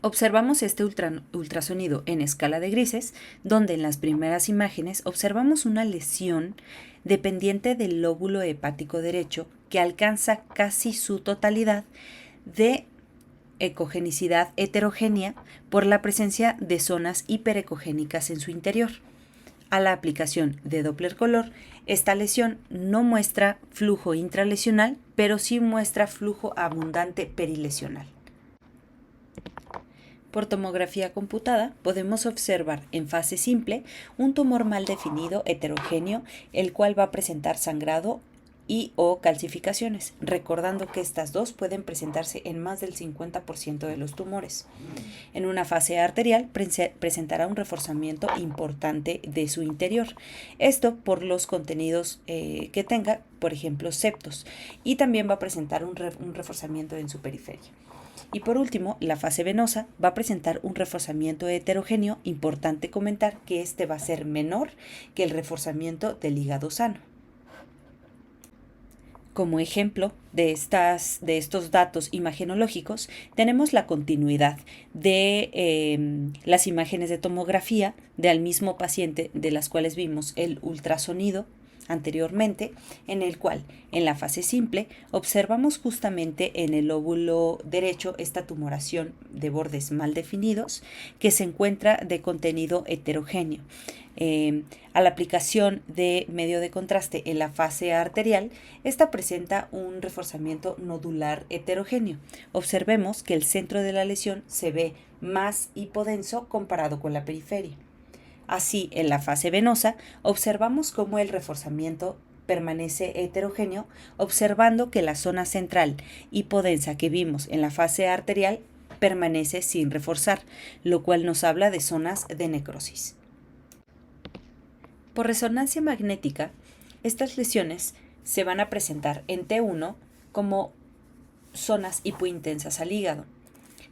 Observamos este ultrasonido en escala de grises, donde en las primeras imágenes observamos una lesión dependiente del lóbulo hepático derecho que alcanza casi su totalidad de ecogenicidad heterogénea por la presencia de zonas hiperecogénicas en su interior. A la aplicación de Doppler color, esta lesión no muestra flujo intralesional, pero sí muestra flujo abundante perilesional. Por tomografía computada podemos observar en fase simple un tumor mal definido heterogéneo, el cual va a presentar sangrado y o calcificaciones, recordando que estas dos pueden presentarse en más del 50% de los tumores. En una fase arterial presentará un reforzamiento importante de su interior, esto por los contenidos que tenga, por ejemplo, septos, y también va a presentar un reforzamiento en su periferia. Y por último, la fase venosa va a presentar un reforzamiento heterogéneo. Importante comentar que este va a ser menor que el reforzamiento del hígado sano. Como ejemplo de estos datos imagenológicos, tenemos la continuidad de las imágenes de tomografía del mismo paciente, de las cuales vimos el ultrasonido anteriormente, en el cual en la fase simple observamos justamente en el lóbulo derecho esta tumoración de bordes mal definidos que se encuentra de contenido heterogéneo. A la aplicación de medio de contraste en la fase arterial, esta presenta un reforzamiento nodular heterogéneo. Observemos que el centro de la lesión se ve más hipodenso comparado con la periferia. Así, en la fase venosa, observamos cómo el reforzamiento permanece heterogéneo, observando que la zona central hipodensa que vimos en la fase arterial permanece sin reforzar, lo cual nos habla de zonas de necrosis. Por resonancia magnética, estas lesiones se van a presentar en T1 como zonas hipointensas al hígado.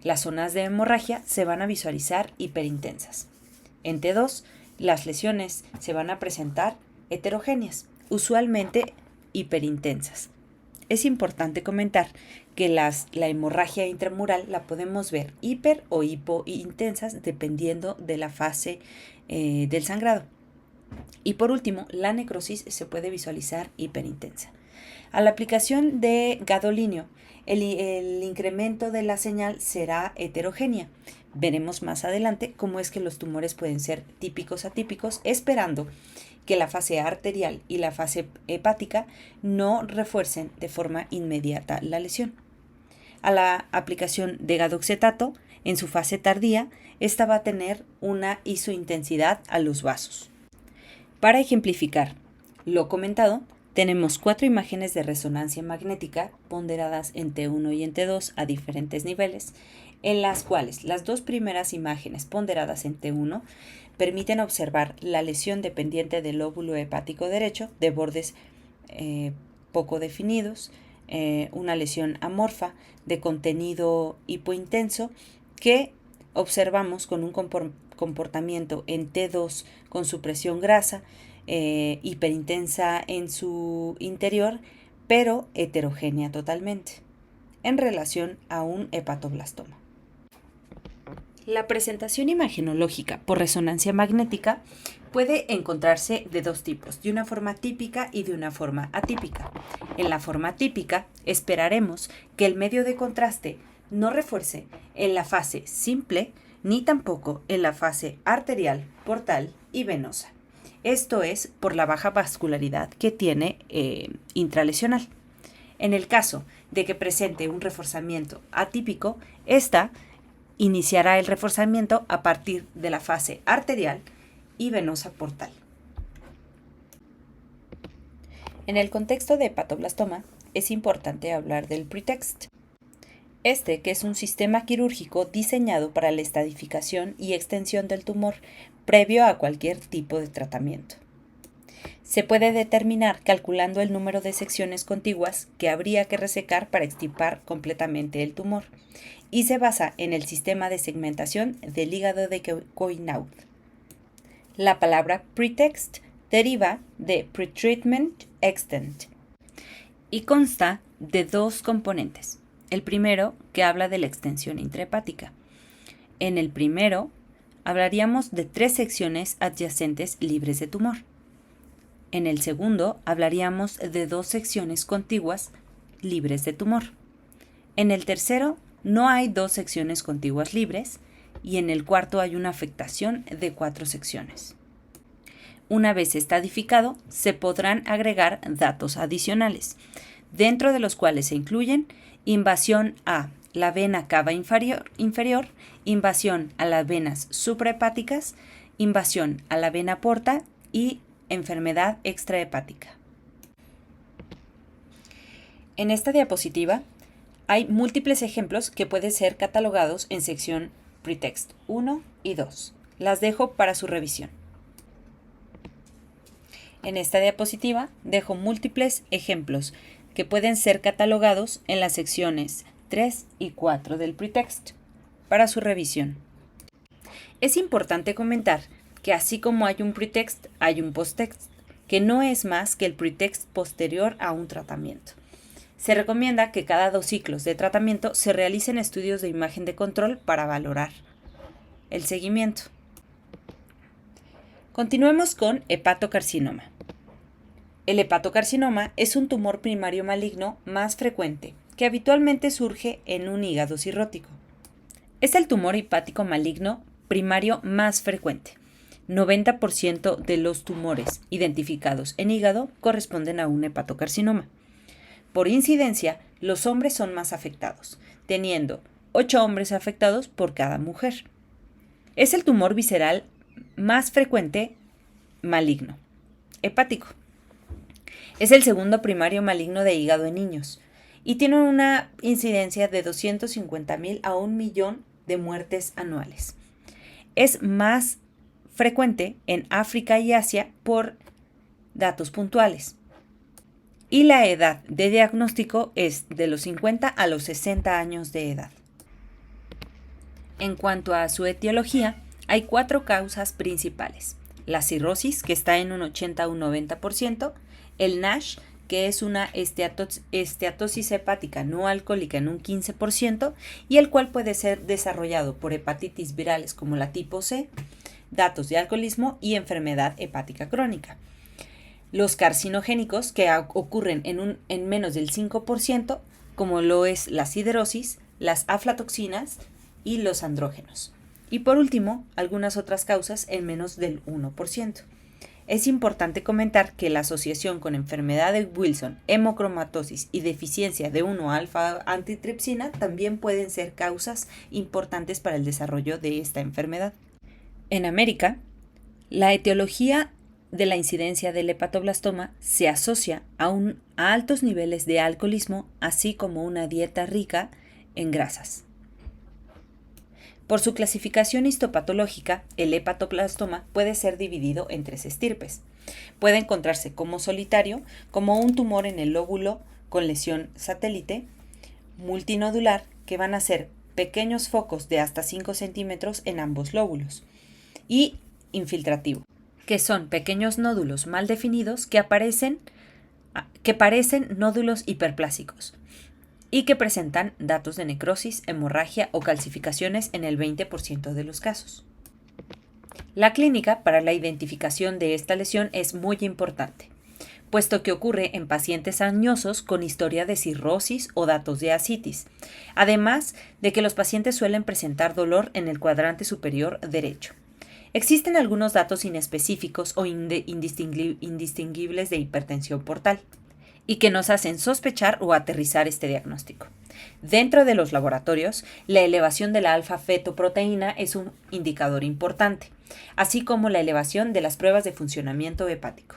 Las zonas de hemorragia se van a visualizar hiperintensas. En T2, las lesiones se van a presentar heterogéneas, usualmente hiperintensas. Es importante comentar que la hemorragia intramural la podemos ver hiper o hipointensas dependiendo de la fase del sangrado. Y por último, la necrosis se puede visualizar hiperintensa. A la aplicación de gadolíneo, el incremento de la señal será heterogénea. Veremos más adelante cómo es que los tumores pueden ser típicos atípicos, esperando que la fase arterial y la fase hepática no refuercen de forma inmediata la lesión. A la aplicación de gadoxetato, en su fase tardía, esta va a tener una isointensidad a los vasos. Para ejemplificar lo comentado, tenemos 4 imágenes de resonancia magnética ponderadas en T1 y en T2 a diferentes niveles, en las cuales las 2 primeras imágenes ponderadas en T1 permiten observar la lesión dependiente del lóbulo hepático derecho de bordes poco definidos, una lesión amorfa de contenido hipointenso que observamos con un comportamiento en T2 con supresión grasa, hiperintensa en su interior, pero heterogénea totalmente, en relación a un hepatoblastoma. La presentación imagenológica por resonancia magnética puede encontrarse de 2 tipos, de una forma típica y de una forma atípica. En la forma típica, esperaremos que el medio de contraste no refuerce en la fase simple ni tampoco en la fase arterial, portal y venosa. Esto es por la baja vascularidad que tiene intralesional. En el caso de que presente un reforzamiento atípico, esta iniciará el reforzamiento a partir de la fase arterial y venosa portal. En el contexto de hepatoblastoma, es importante hablar del pretext. Que es un sistema quirúrgico diseñado para la estadificación y extensión del tumor previo a cualquier tipo de tratamiento. Se puede determinar calculando el número de secciones contiguas que habría que resecar para extirpar completamente el tumor, y se basa en el sistema de segmentación del hígado de Coinaud. La palabra pretext deriva de pretreatment extent y consta de 2 componentes. El primero, que habla de la extensión intrahepática. En el primero, hablaríamos de 3 secciones adyacentes libres de tumor. En el segundo, hablaríamos de 2 secciones contiguas libres de tumor. En el tercero, no hay 2 secciones contiguas libres, y en el cuarto hay una afectación de 4 secciones. Una vez estadificado, se podrán agregar datos adicionales, dentro de los cuales se incluyen invasión a la vena cava inferior, invasión a las venas suprahepáticas, invasión a la vena porta y enfermedad extrahepática. En esta diapositiva hay múltiples ejemplos que pueden ser catalogados en sección pretext 1 y 2. Las dejo para su revisión. En esta diapositiva dejo múltiples ejemplos que pueden ser catalogados en las secciones 3 y 4 del pretext para su revisión. Es importante comentar que así como hay un pretext, hay un posttext, que no es más que el pretext posterior a un tratamiento. Se recomienda que cada 2 ciclos de tratamiento se realicen estudios de imagen de control para valorar el seguimiento. Continuemos con hepatocarcinoma. El hepatocarcinoma es un tumor primario maligno más frecuente, que habitualmente surge en un hígado cirrótico. Es el tumor hepático maligno primario más frecuente. 90% de los tumores identificados en hígado corresponden a un hepatocarcinoma. Por incidencia, los hombres son más afectados, teniendo 8 hombres afectados por cada mujer. Es el tumor visceral más frecuente maligno, hepático. Es el segundo primario maligno de hígado en niños y tiene una incidencia de 250,000 a 1,000,000 de muertes anuales. Es más frecuente en África y Asia por datos puntuales. Y la edad de diagnóstico es de los 50 a los 60 años de edad. En cuanto a su etiología, hay 4 causas principales. La cirrosis, que está en un 80 a un 90%, el NASH, que es una esteatosis hepática no alcohólica en un 15%, y el cual puede ser desarrollado por hepatitis virales como la tipo C, datos de alcoholismo y enfermedad hepática crónica. Los carcinogénicos, que ocurren en menos del 5%, como lo es la siderosis, las aflatoxinas y los andrógenos. Y por último, algunas otras causas en menos del 1%. Es importante comentar que la asociación con enfermedad de Wilson, hemocromatosis y deficiencia de 1-alfa-antitripsina también pueden ser causas importantes para el desarrollo de esta enfermedad. En América, la etiología de la incidencia del hepatoblastoma se asocia a altos niveles de alcoholismo, así como una dieta rica en grasas. Por su clasificación histopatológica, el hepatoblastoma puede ser dividido en 3 estirpes. Puede encontrarse como solitario, como un tumor en el lóbulo con lesión satélite, multinodular, que van a ser pequeños focos de hasta 5 centímetros en ambos lóbulos, y infiltrativo, que son pequeños nódulos mal definidos que parecen nódulos hiperplásicos y que presentan datos de necrosis, hemorragia o calcificaciones en el 20% de los casos. La clínica para la identificación de esta lesión es muy importante, puesto que ocurre en pacientes añosos con historia de cirrosis o datos de ascitis, además de que los pacientes suelen presentar dolor en el cuadrante superior derecho. Existen algunos datos inespecíficos o indistinguibles de hipertensión portal y que nos hacen sospechar o aterrizar este diagnóstico. Dentro de los laboratorios, la elevación de la alfa-fetoproteína es un indicador importante, así como la elevación de las pruebas de funcionamiento hepático.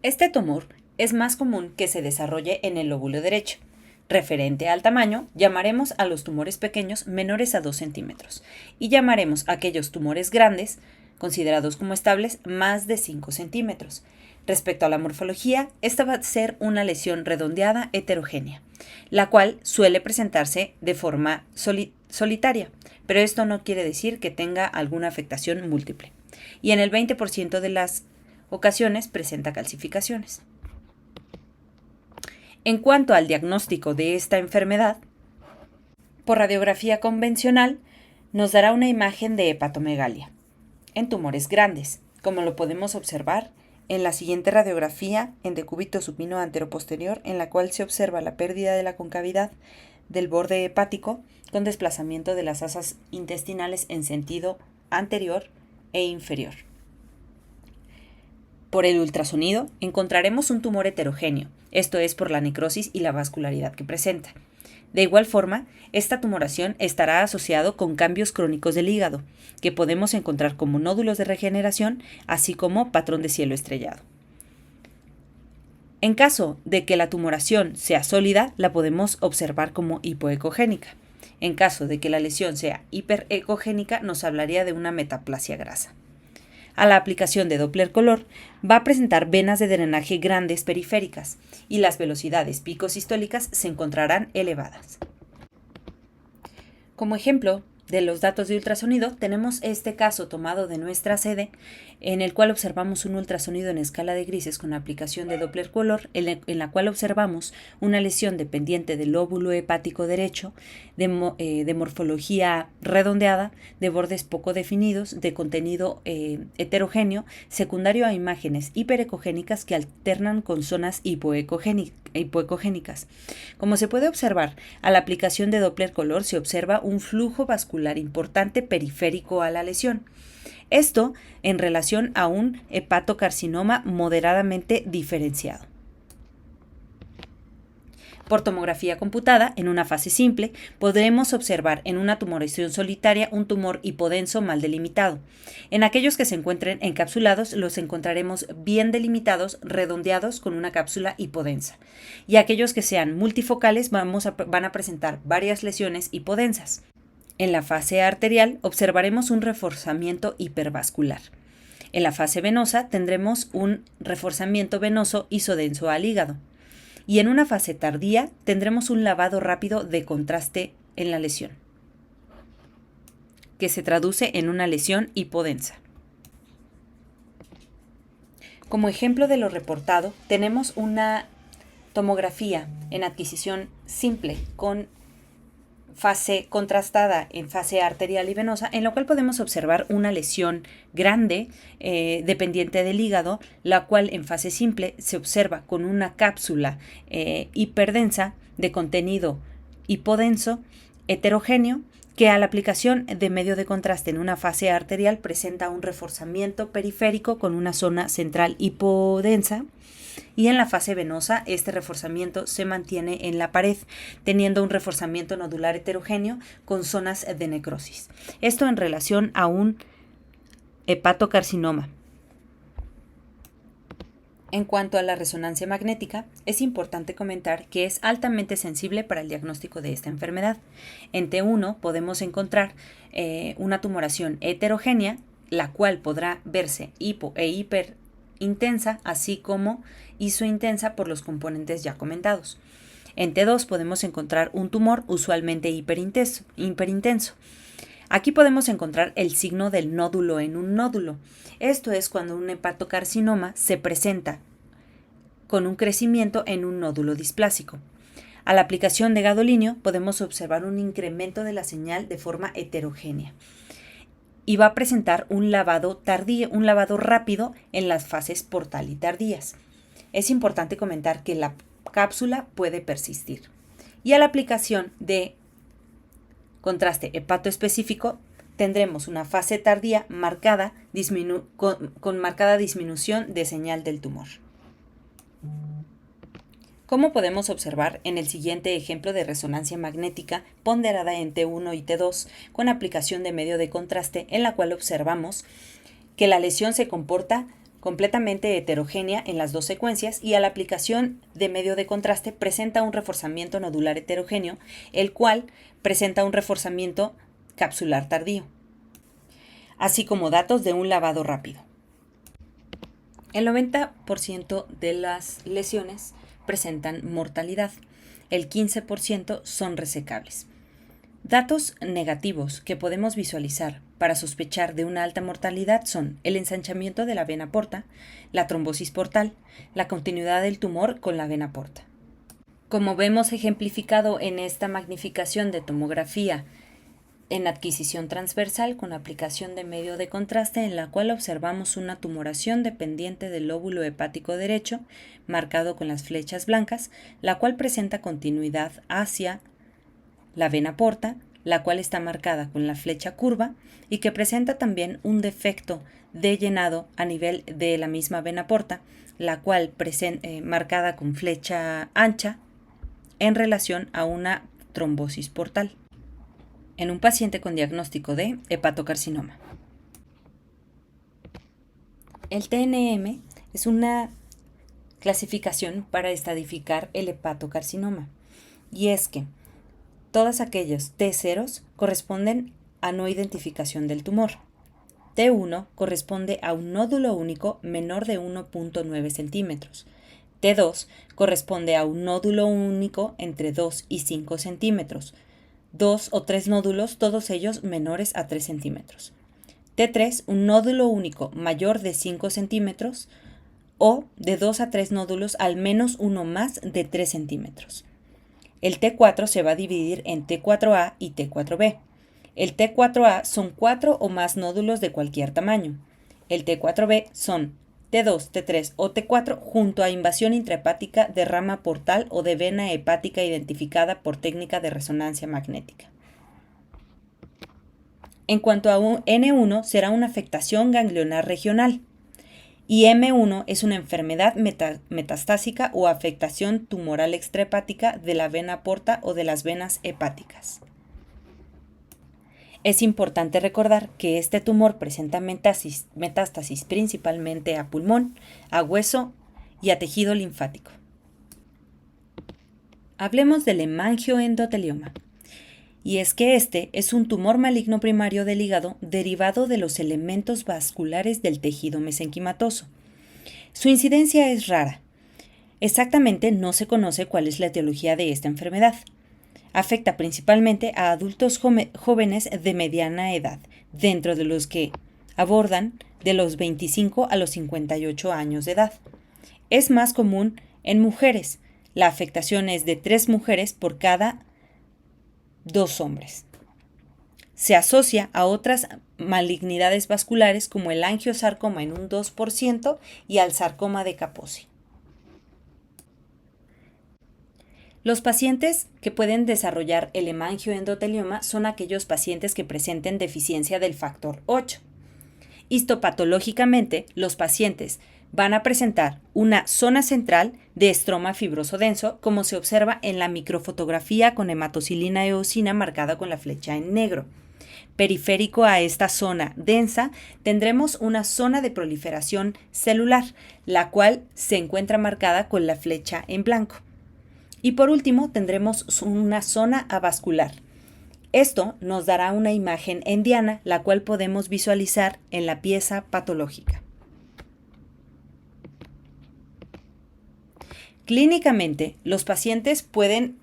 Este tumor es más común que se desarrolle en el lóbulo derecho. Referente al tamaño, llamaremos a los tumores pequeños menores a 2 centímetros y llamaremos a aquellos tumores grandes, considerados como estables, más de 5 centímetros. Respecto a la morfología, esta va a ser una lesión redondeada heterogénea, la cual suele presentarse de forma solitaria, pero esto no quiere decir que tenga alguna afectación múltiple. Y en el 20% de las ocasiones presenta calcificaciones. En cuanto al diagnóstico de esta enfermedad, por radiografía convencional, nos dará una imagen de hepatomegalia en tumores grandes, como lo podemos observar en la siguiente radiografía en decúbito supino anteroposterior, en la cual se observa la pérdida de la concavidad del borde hepático con desplazamiento de las asas intestinales en sentido anterior e inferior. Por el ultrasonido encontraremos un tumor heterogéneo, esto es por la necrosis y la vascularidad que presenta. De igual forma, esta tumoración estará asociado con cambios crónicos del hígado, que podemos encontrar como nódulos de regeneración, así como patrón de cielo estrellado. En caso de que la tumoración sea sólida, la podemos observar como hipoecogénica. En caso de que la lesión sea hiperecogénica, nos hablaría de una metaplasia grasa. A la aplicación de Doppler color, va a presentar venas de drenaje grandes periféricas y las velocidades picosistólicas se encontrarán elevadas. Como ejemplo, de los datos de ultrasonido, tenemos este caso tomado de nuestra sede, en el cual observamos un ultrasonido en escala de grises con aplicación de Doppler color, en la cual observamos una lesión dependiente del lóbulo hepático derecho, de morfología redondeada, de bordes poco definidos, de contenido heterogéneo, secundario a imágenes hiperecogénicas que alternan con zonas hipoecogénicas. Como se puede observar, a la aplicación de Doppler color se observa un flujo vascular importante periférico a la lesión. Esto en relación a un hepatocarcinoma moderadamente diferenciado. Por tomografía computada, en una fase simple, podremos observar en una tumoración solitaria un tumor hipodenso mal delimitado. En aquellos que se encuentren encapsulados, los encontraremos bien delimitados, redondeados con una cápsula hipodensa. Y aquellos que sean multifocales van a presentar varias lesiones hipodensas. En la fase arterial observaremos un reforzamiento hipervascular. En la fase venosa tendremos un reforzamiento venoso isodenso al hígado. Y en una fase tardía tendremos un lavado rápido de contraste en la lesión, que se traduce en una lesión hipodensa. Como ejemplo de lo reportado, tenemos una tomografía en adquisición simple con fase contrastada en fase arterial y venosa, en la cual podemos observar una lesión grande dependiente del hígado, la cual en fase simple se observa con una cápsula hiperdensa de contenido hipodenso heterogéneo, que a la aplicación de medio de contraste en una fase arterial presenta un reforzamiento periférico con una zona central hipodensa, y en la fase venosa este reforzamiento se mantiene en la pared, teniendo un reforzamiento nodular heterogéneo con zonas de necrosis. Esto en relación a un hepatocarcinoma. En cuanto a la resonancia magnética, es importante comentar que es altamente sensible para el diagnóstico de esta enfermedad. En T1 podemos encontrar una tumoración heterogénea, la cual podrá verse hipo e hiper intensa, así como isointensa por los componentes ya comentados. En T2 podemos encontrar un tumor usualmente hiperintenso. Aquí podemos encontrar el signo del nódulo en un nódulo. Esto es cuando un hepatocarcinoma se presenta con un crecimiento en un nódulo displásico. A la aplicación de gadolinio podemos observar un incremento de la señal de forma heterogénea y va a presentar un lavado rápido en las fases portal y tardías. Es importante comentar que la cápsula puede persistir. Y a la aplicación de contraste hepatoespecífico tendremos una fase tardía marcada con marcada disminución de señal del tumor. Como podemos observar en el siguiente ejemplo de resonancia magnética ponderada en T1 y T2 con aplicación de medio de contraste, en la cual observamos que la lesión se comporta completamente heterogénea en las dos secuencias y a la aplicación de medio de contraste presenta un reforzamiento nodular heterogéneo, el cual presenta un reforzamiento capsular tardío, así como datos de un lavado rápido. El 90% de las lesiones presentan mortalidad, el 15% son resecables. Datos negativos que podemos visualizar para sospechar de una alta mortalidad son el ensanchamiento de la vena porta, la trombosis portal, la continuidad del tumor con la vena porta. Como vemos ejemplificado en esta magnificación de tomografía en adquisición transversal con aplicación de medio de contraste, en la cual observamos una tumoración dependiente del lóbulo hepático derecho, marcado con las flechas blancas, la cual presenta continuidad hacia la vena porta, la cual está marcada con la flecha curva y que presenta también un defecto de llenado a nivel de la misma vena porta, la cual marcada con flecha ancha en relación a una trombosis portal en un paciente con diagnóstico de hepatocarcinoma. El TNM es una clasificación para estadificar el hepatocarcinoma, y es que todos aquellos T0 corresponden a no identificación del tumor. T1 corresponde a un nódulo único menor de 1.9 centímetros. T2 corresponde a un nódulo único entre 2 y 5 centímetros. 2 o 3 nódulos, todos ellos menores a 3 centímetros. T3, un nódulo único mayor de 5 centímetros o de 2 a 3 nódulos, al menos uno más de 3 centímetros. El T4 se va a dividir en T4A y T4B. El T4A son 4 o más nódulos de cualquier tamaño. El T4B son T2, T3 o T4 junto a invasión intrahepática de rama portal o de vena hepática identificada por técnica de resonancia magnética. En cuanto a N1, será una afectación ganglionar regional. Y M1 es una enfermedad metastásica o afectación tumoral extrahepática de la vena porta o de las venas hepáticas. Es importante recordar que este tumor presenta metástasis principalmente a pulmón, a hueso y a tejido linfático. Hablemos del hemangioendotelioma. Y es que este es un tumor maligno primario del hígado derivado de los elementos vasculares del tejido mesenquimatoso. Su incidencia es rara. Exactamente no se conoce cuál es la etiología de esta enfermedad. Afecta principalmente a adultos jóvenes de mediana edad, dentro de los que abordan de los 25 a los 58 años de edad. Es más común en mujeres. La afectación es de 3 mujeres por cada 2 hombres. Se asocia a otras malignidades vasculares como el angiosarcoma en un 2% y al sarcoma de Kaposi. Los pacientes que pueden desarrollar el hemangioendotelioma son aquellos pacientes que presenten deficiencia del factor 8. Histopatológicamente, los pacientes van a presentar una zona central de estroma fibroso denso, como se observa en la microfotografía con hematocilina eosina marcada con la flecha en negro. Periférico a esta zona densa tendremos una zona de proliferación celular, la cual se encuentra marcada con la flecha en blanco. Y por último tendremos una zona avascular. Esto nos dará una imagen en diana, la cual podemos visualizar en la pieza patológica. Clínicamente, los pacientes pueden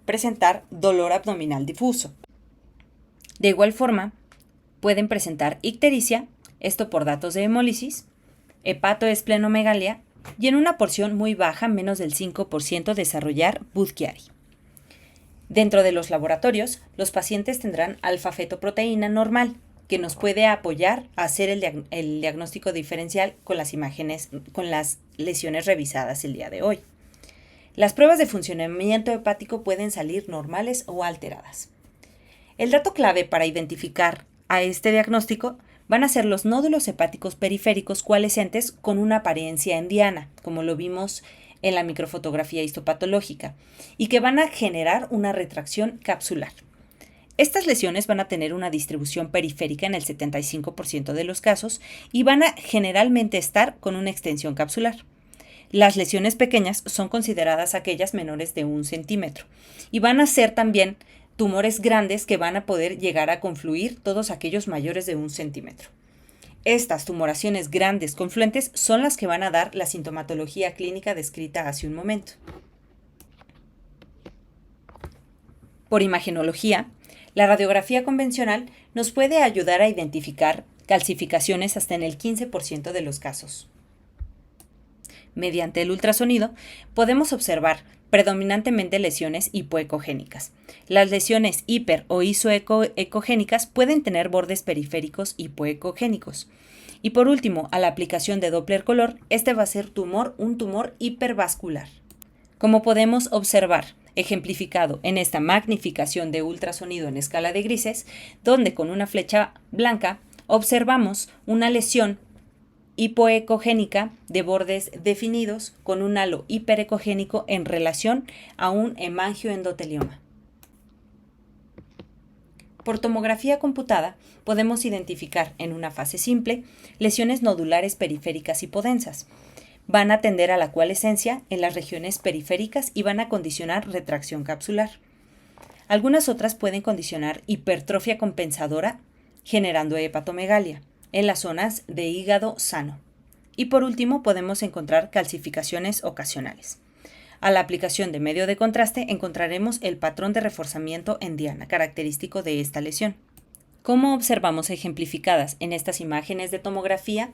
presentar dolor abdominal difuso. De igual forma, pueden presentar ictericia, esto por datos de hemólisis, hepatoesplenomegalia y en una porción muy baja, menos del 5%, desarrollar Budd-Chiari. Dentro de los laboratorios, los pacientes tendrán alfa-fetoproteína normal, que nos puede apoyar a hacer el diagnóstico diferencial con las imágenes, con las lesiones revisadas el día de hoy. Las pruebas de funcionamiento hepático pueden salir normales o alteradas. El dato clave para identificar a este diagnóstico van a ser los nódulos hepáticos periféricos coalescentes con una apariencia en diana, como lo vimos en la microfotografía histopatológica, y que van a generar una retracción capsular. Estas lesiones van a tener una distribución periférica en el 75% de los casos y van a generalmente estar con una extensión capsular. Las lesiones pequeñas son consideradas aquellas menores de 1 centímetro y van a ser también tumores grandes que van a poder llegar a confluir todos aquellos mayores de 1 centímetro. Estas tumoraciones grandes confluentes son las que van a dar la sintomatología clínica descrita hace un momento. Por imagenología, la radiografía convencional nos puede ayudar a identificar calcificaciones hasta en el 15% de los casos. Mediante el ultrasonido podemos observar predominantemente lesiones hipoecogénicas. Las lesiones hiper o isoecogénicas pueden tener bordes periféricos hipoecogénicos. Y por último, a la aplicación de Doppler color, este va a ser un tumor hipervascular. Como podemos observar, ejemplificado en esta magnificación de ultrasonido en escala de grises, donde con una flecha blanca observamos una lesión hipoecogénica de bordes definidos con un halo hiperecogénico en relación a un hemangioendotelioma. Por tomografía computada podemos identificar en una fase simple lesiones nodulares periféricas hipodensas. Van a tender a la coalescencia en las regiones periféricas y van a condicionar retracción capsular. Algunas otras pueden condicionar hipertrofia compensadora generando hepatomegalia en las zonas de hígado sano. Y por último podemos encontrar calcificaciones ocasionales. A la aplicación de medio de contraste encontraremos el patrón de reforzamiento en diana, característico de esta lesión. ¿Cómo observamos ejemplificadas en estas imágenes de tomografía?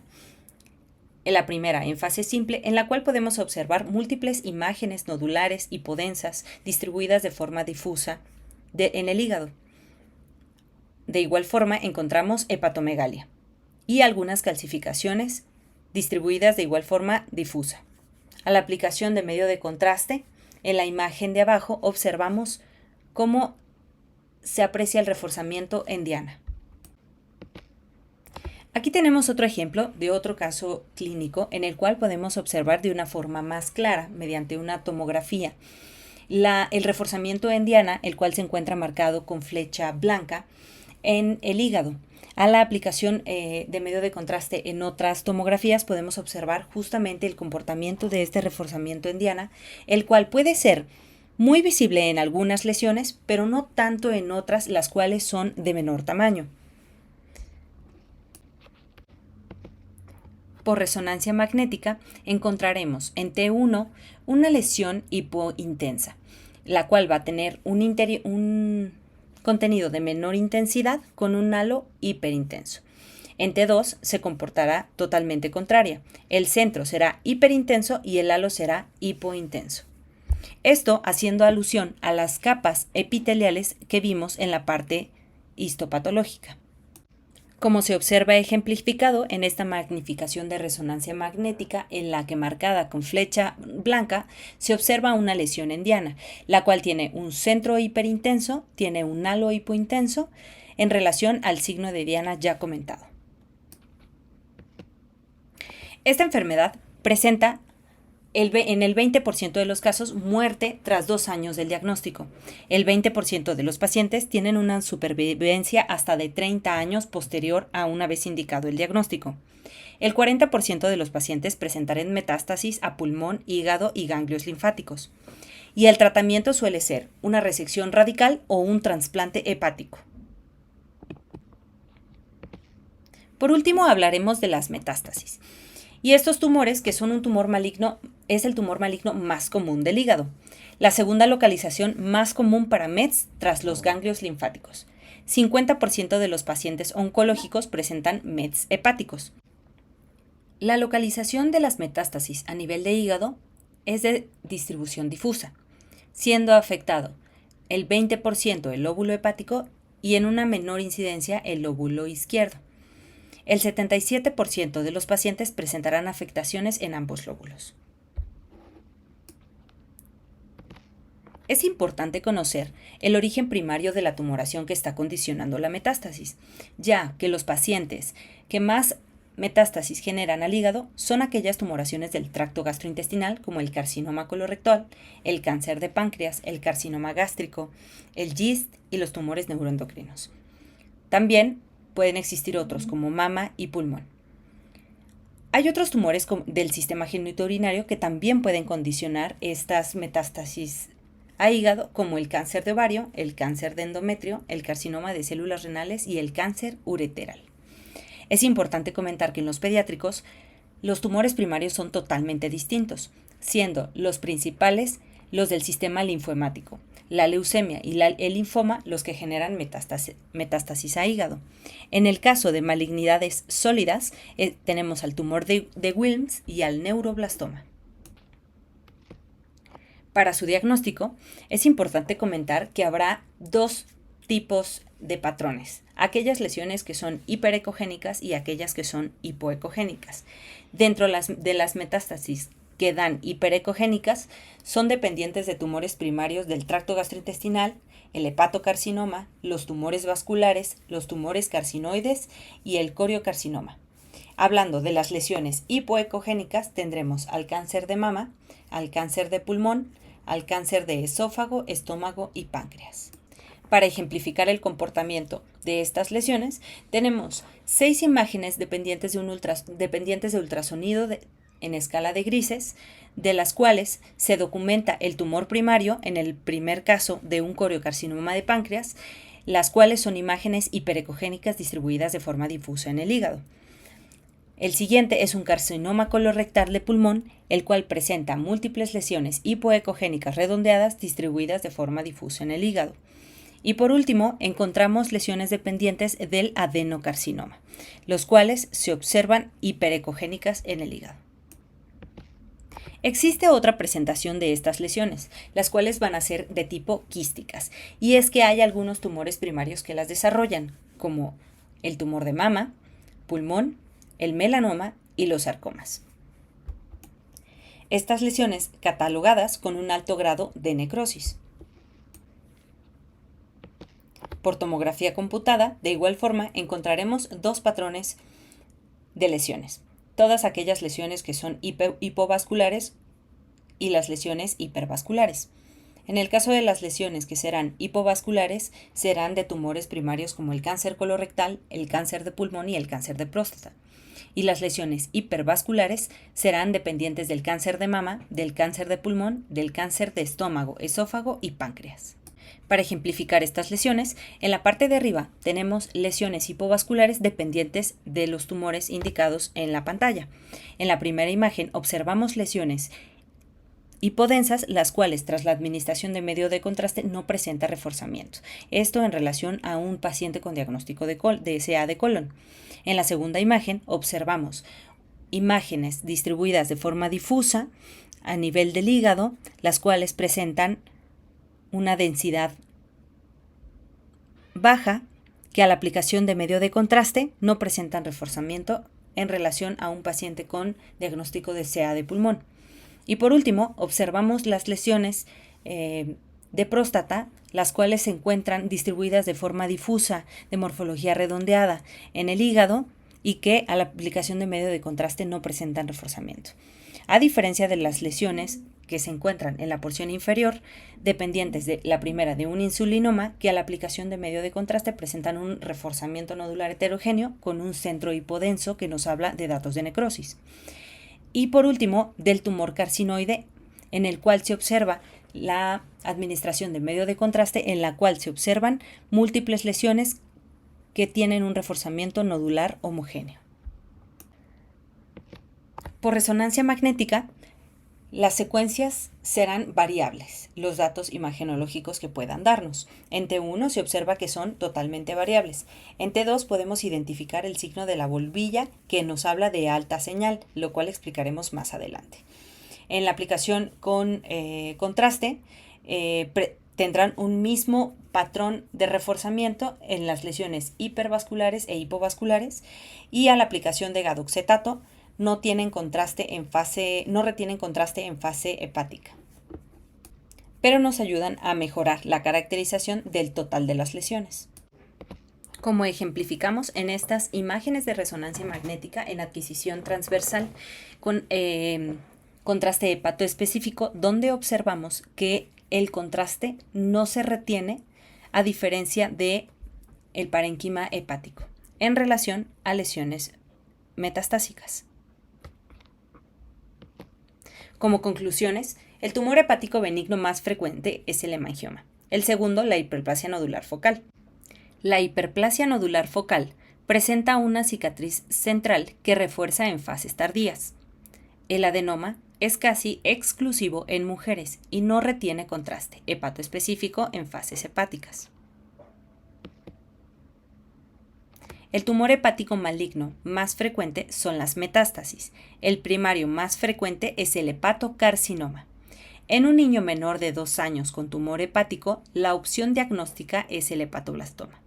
En la primera, en fase simple, en la cual podemos observar múltiples imágenes nodulares hipodensas distribuidas de forma difusa en el hígado. De igual forma, encontramos hepatomegalia y algunas calcificaciones distribuidas de igual forma difusa. A la aplicación de medio de contraste, en la imagen de abajo observamos cómo se aprecia el reforzamiento en diana. Aquí tenemos otro ejemplo de otro caso clínico en el cual podemos observar de una forma más clara, mediante una tomografía, el reforzamiento en diana, el cual se encuentra marcado con flecha blanca en el hígado. A la aplicación de medio de contraste en otras tomografías podemos observar justamente el comportamiento de este reforzamiento en diana, el cual puede ser muy visible en algunas lesiones, pero no tanto en otras, las cuales son de menor tamaño. Por resonancia magnética encontraremos en T1 una lesión hipointensa, la cual va a tener un contenido de menor intensidad con un halo hiperintenso. En T2 se comportará totalmente contraria. El centro será hiperintenso y el halo será hipointenso. Esto haciendo alusión a las capas epiteliales que vimos en la parte histopatológica. Como se observa ejemplificado en esta magnificación de resonancia magnética, en la que marcada con flecha blanca se observa una lesión en diana, la cual tiene un centro hiperintenso, tiene un halo hipointenso en relación al signo de diana ya comentado. Esta enfermedad presenta en el 20% de los casos muerte tras 2 años del diagnóstico. El 20% de los pacientes tienen una supervivencia hasta de 30 años posterior a una vez indicado el diagnóstico. El 40% de los pacientes presentarán metástasis a pulmón, hígado y ganglios linfáticos. Y el tratamiento suele ser una resección radical o un trasplante hepático. Por último, hablaremos de las metástasis. Y estos tumores, que son un tumor maligno, es el tumor maligno más común del hígado. La segunda localización más común para METs tras los ganglios linfáticos. 50% de los pacientes oncológicos presentan METs hepáticos. La localización de las metástasis a nivel de hígado es de distribución difusa, siendo afectado el 20% el lóbulo hepático y en una menor incidencia el lóbulo izquierdo. El 77% de los pacientes presentarán afectaciones en ambos lóbulos. Es importante conocer el origen primario de la tumoración que está condicionando la metástasis, ya que los pacientes que más metástasis generan al hígado son aquellas tumoraciones del tracto gastrointestinal, como el carcinoma colorectal, el cáncer de páncreas, el carcinoma gástrico, el GIST y los tumores neuroendocrinos. También pueden existir otros como mama y pulmón. Hay otros tumores del sistema genitourinario que también pueden condicionar estas metástasis a hígado, como el cáncer de ovario, el cáncer de endometrio, el carcinoma de células renales y el cáncer ureteral. Es importante comentar que en los pediátricos los tumores primarios son totalmente distintos, siendo los principales los del sistema linfohemático, la leucemia y el linfoma los que generan metástasis a hígado. En el caso de malignidades sólidas, tenemos al tumor de Wilms y al neuroblastoma. Para su diagnóstico, es importante comentar que habrá 2 tipos de patrones: aquellas lesiones que son hiperecogénicas y aquellas que son hipoecogénicas. Dentro de las metástasis que dan hiperecogénicas son dependientes de tumores primarios del tracto gastrointestinal, el hepatocarcinoma, los tumores vasculares, los tumores carcinoides y el coriocarcinoma. Hablando de las lesiones hipoecogénicas, tendremos al cáncer de mama, al cáncer de pulmón, al cáncer de esófago, estómago y páncreas. Para ejemplificar el comportamiento de estas lesiones, tenemos 6 imágenes dependientes de ultrasonido en escala de grises, de las cuales se documenta el tumor primario en el primer caso de un coriocarcinoma de páncreas, las cuales son imágenes hiperecogénicas distribuidas de forma difusa en el hígado. El siguiente es un carcinoma colorectal de pulmón, el cual presenta múltiples lesiones hipoecogénicas redondeadas distribuidas de forma difusa en el hígado. Y por último, encontramos lesiones dependientes del adenocarcinoma, los cuales se observan hiperecogénicas en el hígado. Existe otra presentación de estas lesiones, las cuales van a ser de tipo quísticas, y es que hay algunos tumores primarios que las desarrollan, como el tumor de mama, pulmón, el melanoma y los sarcomas. Estas lesiones catalogadas con un alto grado de necrosis. Por tomografía computada, de igual forma, encontraremos dos patrones de lesiones. Todas aquellas lesiones que son hipovasculares y las lesiones hipervasculares. En el caso de las lesiones que serán hipovasculares, serán de tumores primarios como el cáncer colorectal, el cáncer de pulmón y el cáncer de próstata. Y las lesiones hipervasculares serán dependientes del cáncer de mama, del cáncer de pulmón, del cáncer de estómago, esófago y páncreas. Para ejemplificar estas lesiones, en la parte de arriba tenemos lesiones hipovasculares dependientes de los tumores indicados en la pantalla. En la primera imagen observamos lesiones hipodensas, las cuales tras la administración de medio de contraste no presenta reforzamiento. Esto en relación a un paciente con diagnóstico de SA de colon. En la segunda imagen observamos imágenes distribuidas de forma difusa a nivel del hígado, las cuales presentan una densidad baja que a la aplicación de medio de contraste no presentan reforzamiento en relación a un paciente con diagnóstico de CA de pulmón. Y por último, observamos las lesiones de próstata, las cuales se encuentran distribuidas de forma difusa, de morfología redondeada en el hígado y que a la aplicación de medio de contraste no presentan reforzamiento. A diferencia de las lesiones que se encuentran en la porción inferior, dependientes de la primera de un insulinoma, que a la aplicación de medio de contraste presentan un reforzamiento nodular heterogéneo con un centro hipodenso que nos habla de datos de necrosis. Y por último, del tumor carcinoide, en el cual se observa la administración de medio de contraste, en la cual se observan múltiples lesiones que tienen un reforzamiento nodular homogéneo. Por resonancia magnética, las secuencias serán variables, los datos imagenológicos que puedan darnos. En T1 se observa que son totalmente variables. En T2 podemos identificar el signo de la bombilla que nos habla de alta señal, lo cual explicaremos más adelante. En la aplicación con contraste tendrán un mismo patrón de reforzamiento en las lesiones hipervasculares e hipovasculares, y a la aplicación de gadoxetato no retienen contraste en fase hepática, pero nos ayudan a mejorar la caracterización del total de las lesiones. Como ejemplificamos en estas imágenes de resonancia magnética en adquisición transversal con contraste hepatoespecífico, donde observamos que el contraste no se retiene a diferencia de el parénquima hepático en relación a lesiones metastásicas. Como conclusiones, el tumor hepático benigno más frecuente es el hemangioma. El segundo, la hiperplasia nodular focal. La hiperplasia nodular focal presenta una cicatriz central que refuerza en fases tardías. El adenoma es casi exclusivo en mujeres y no retiene contraste hepatoespecífico en fases hepáticas. El tumor hepático maligno más frecuente son las metástasis. El primario más frecuente es el hepatocarcinoma. En un niño menor de 2 años con tumor hepático, la opción diagnóstica es el hepatoblastoma.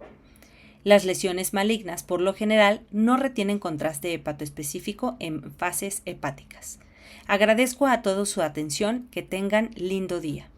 Las lesiones malignas, por lo general, no retienen contraste hepatoespecífico en fases hepáticas. Agradezco a todos su atención, que tengan lindo día.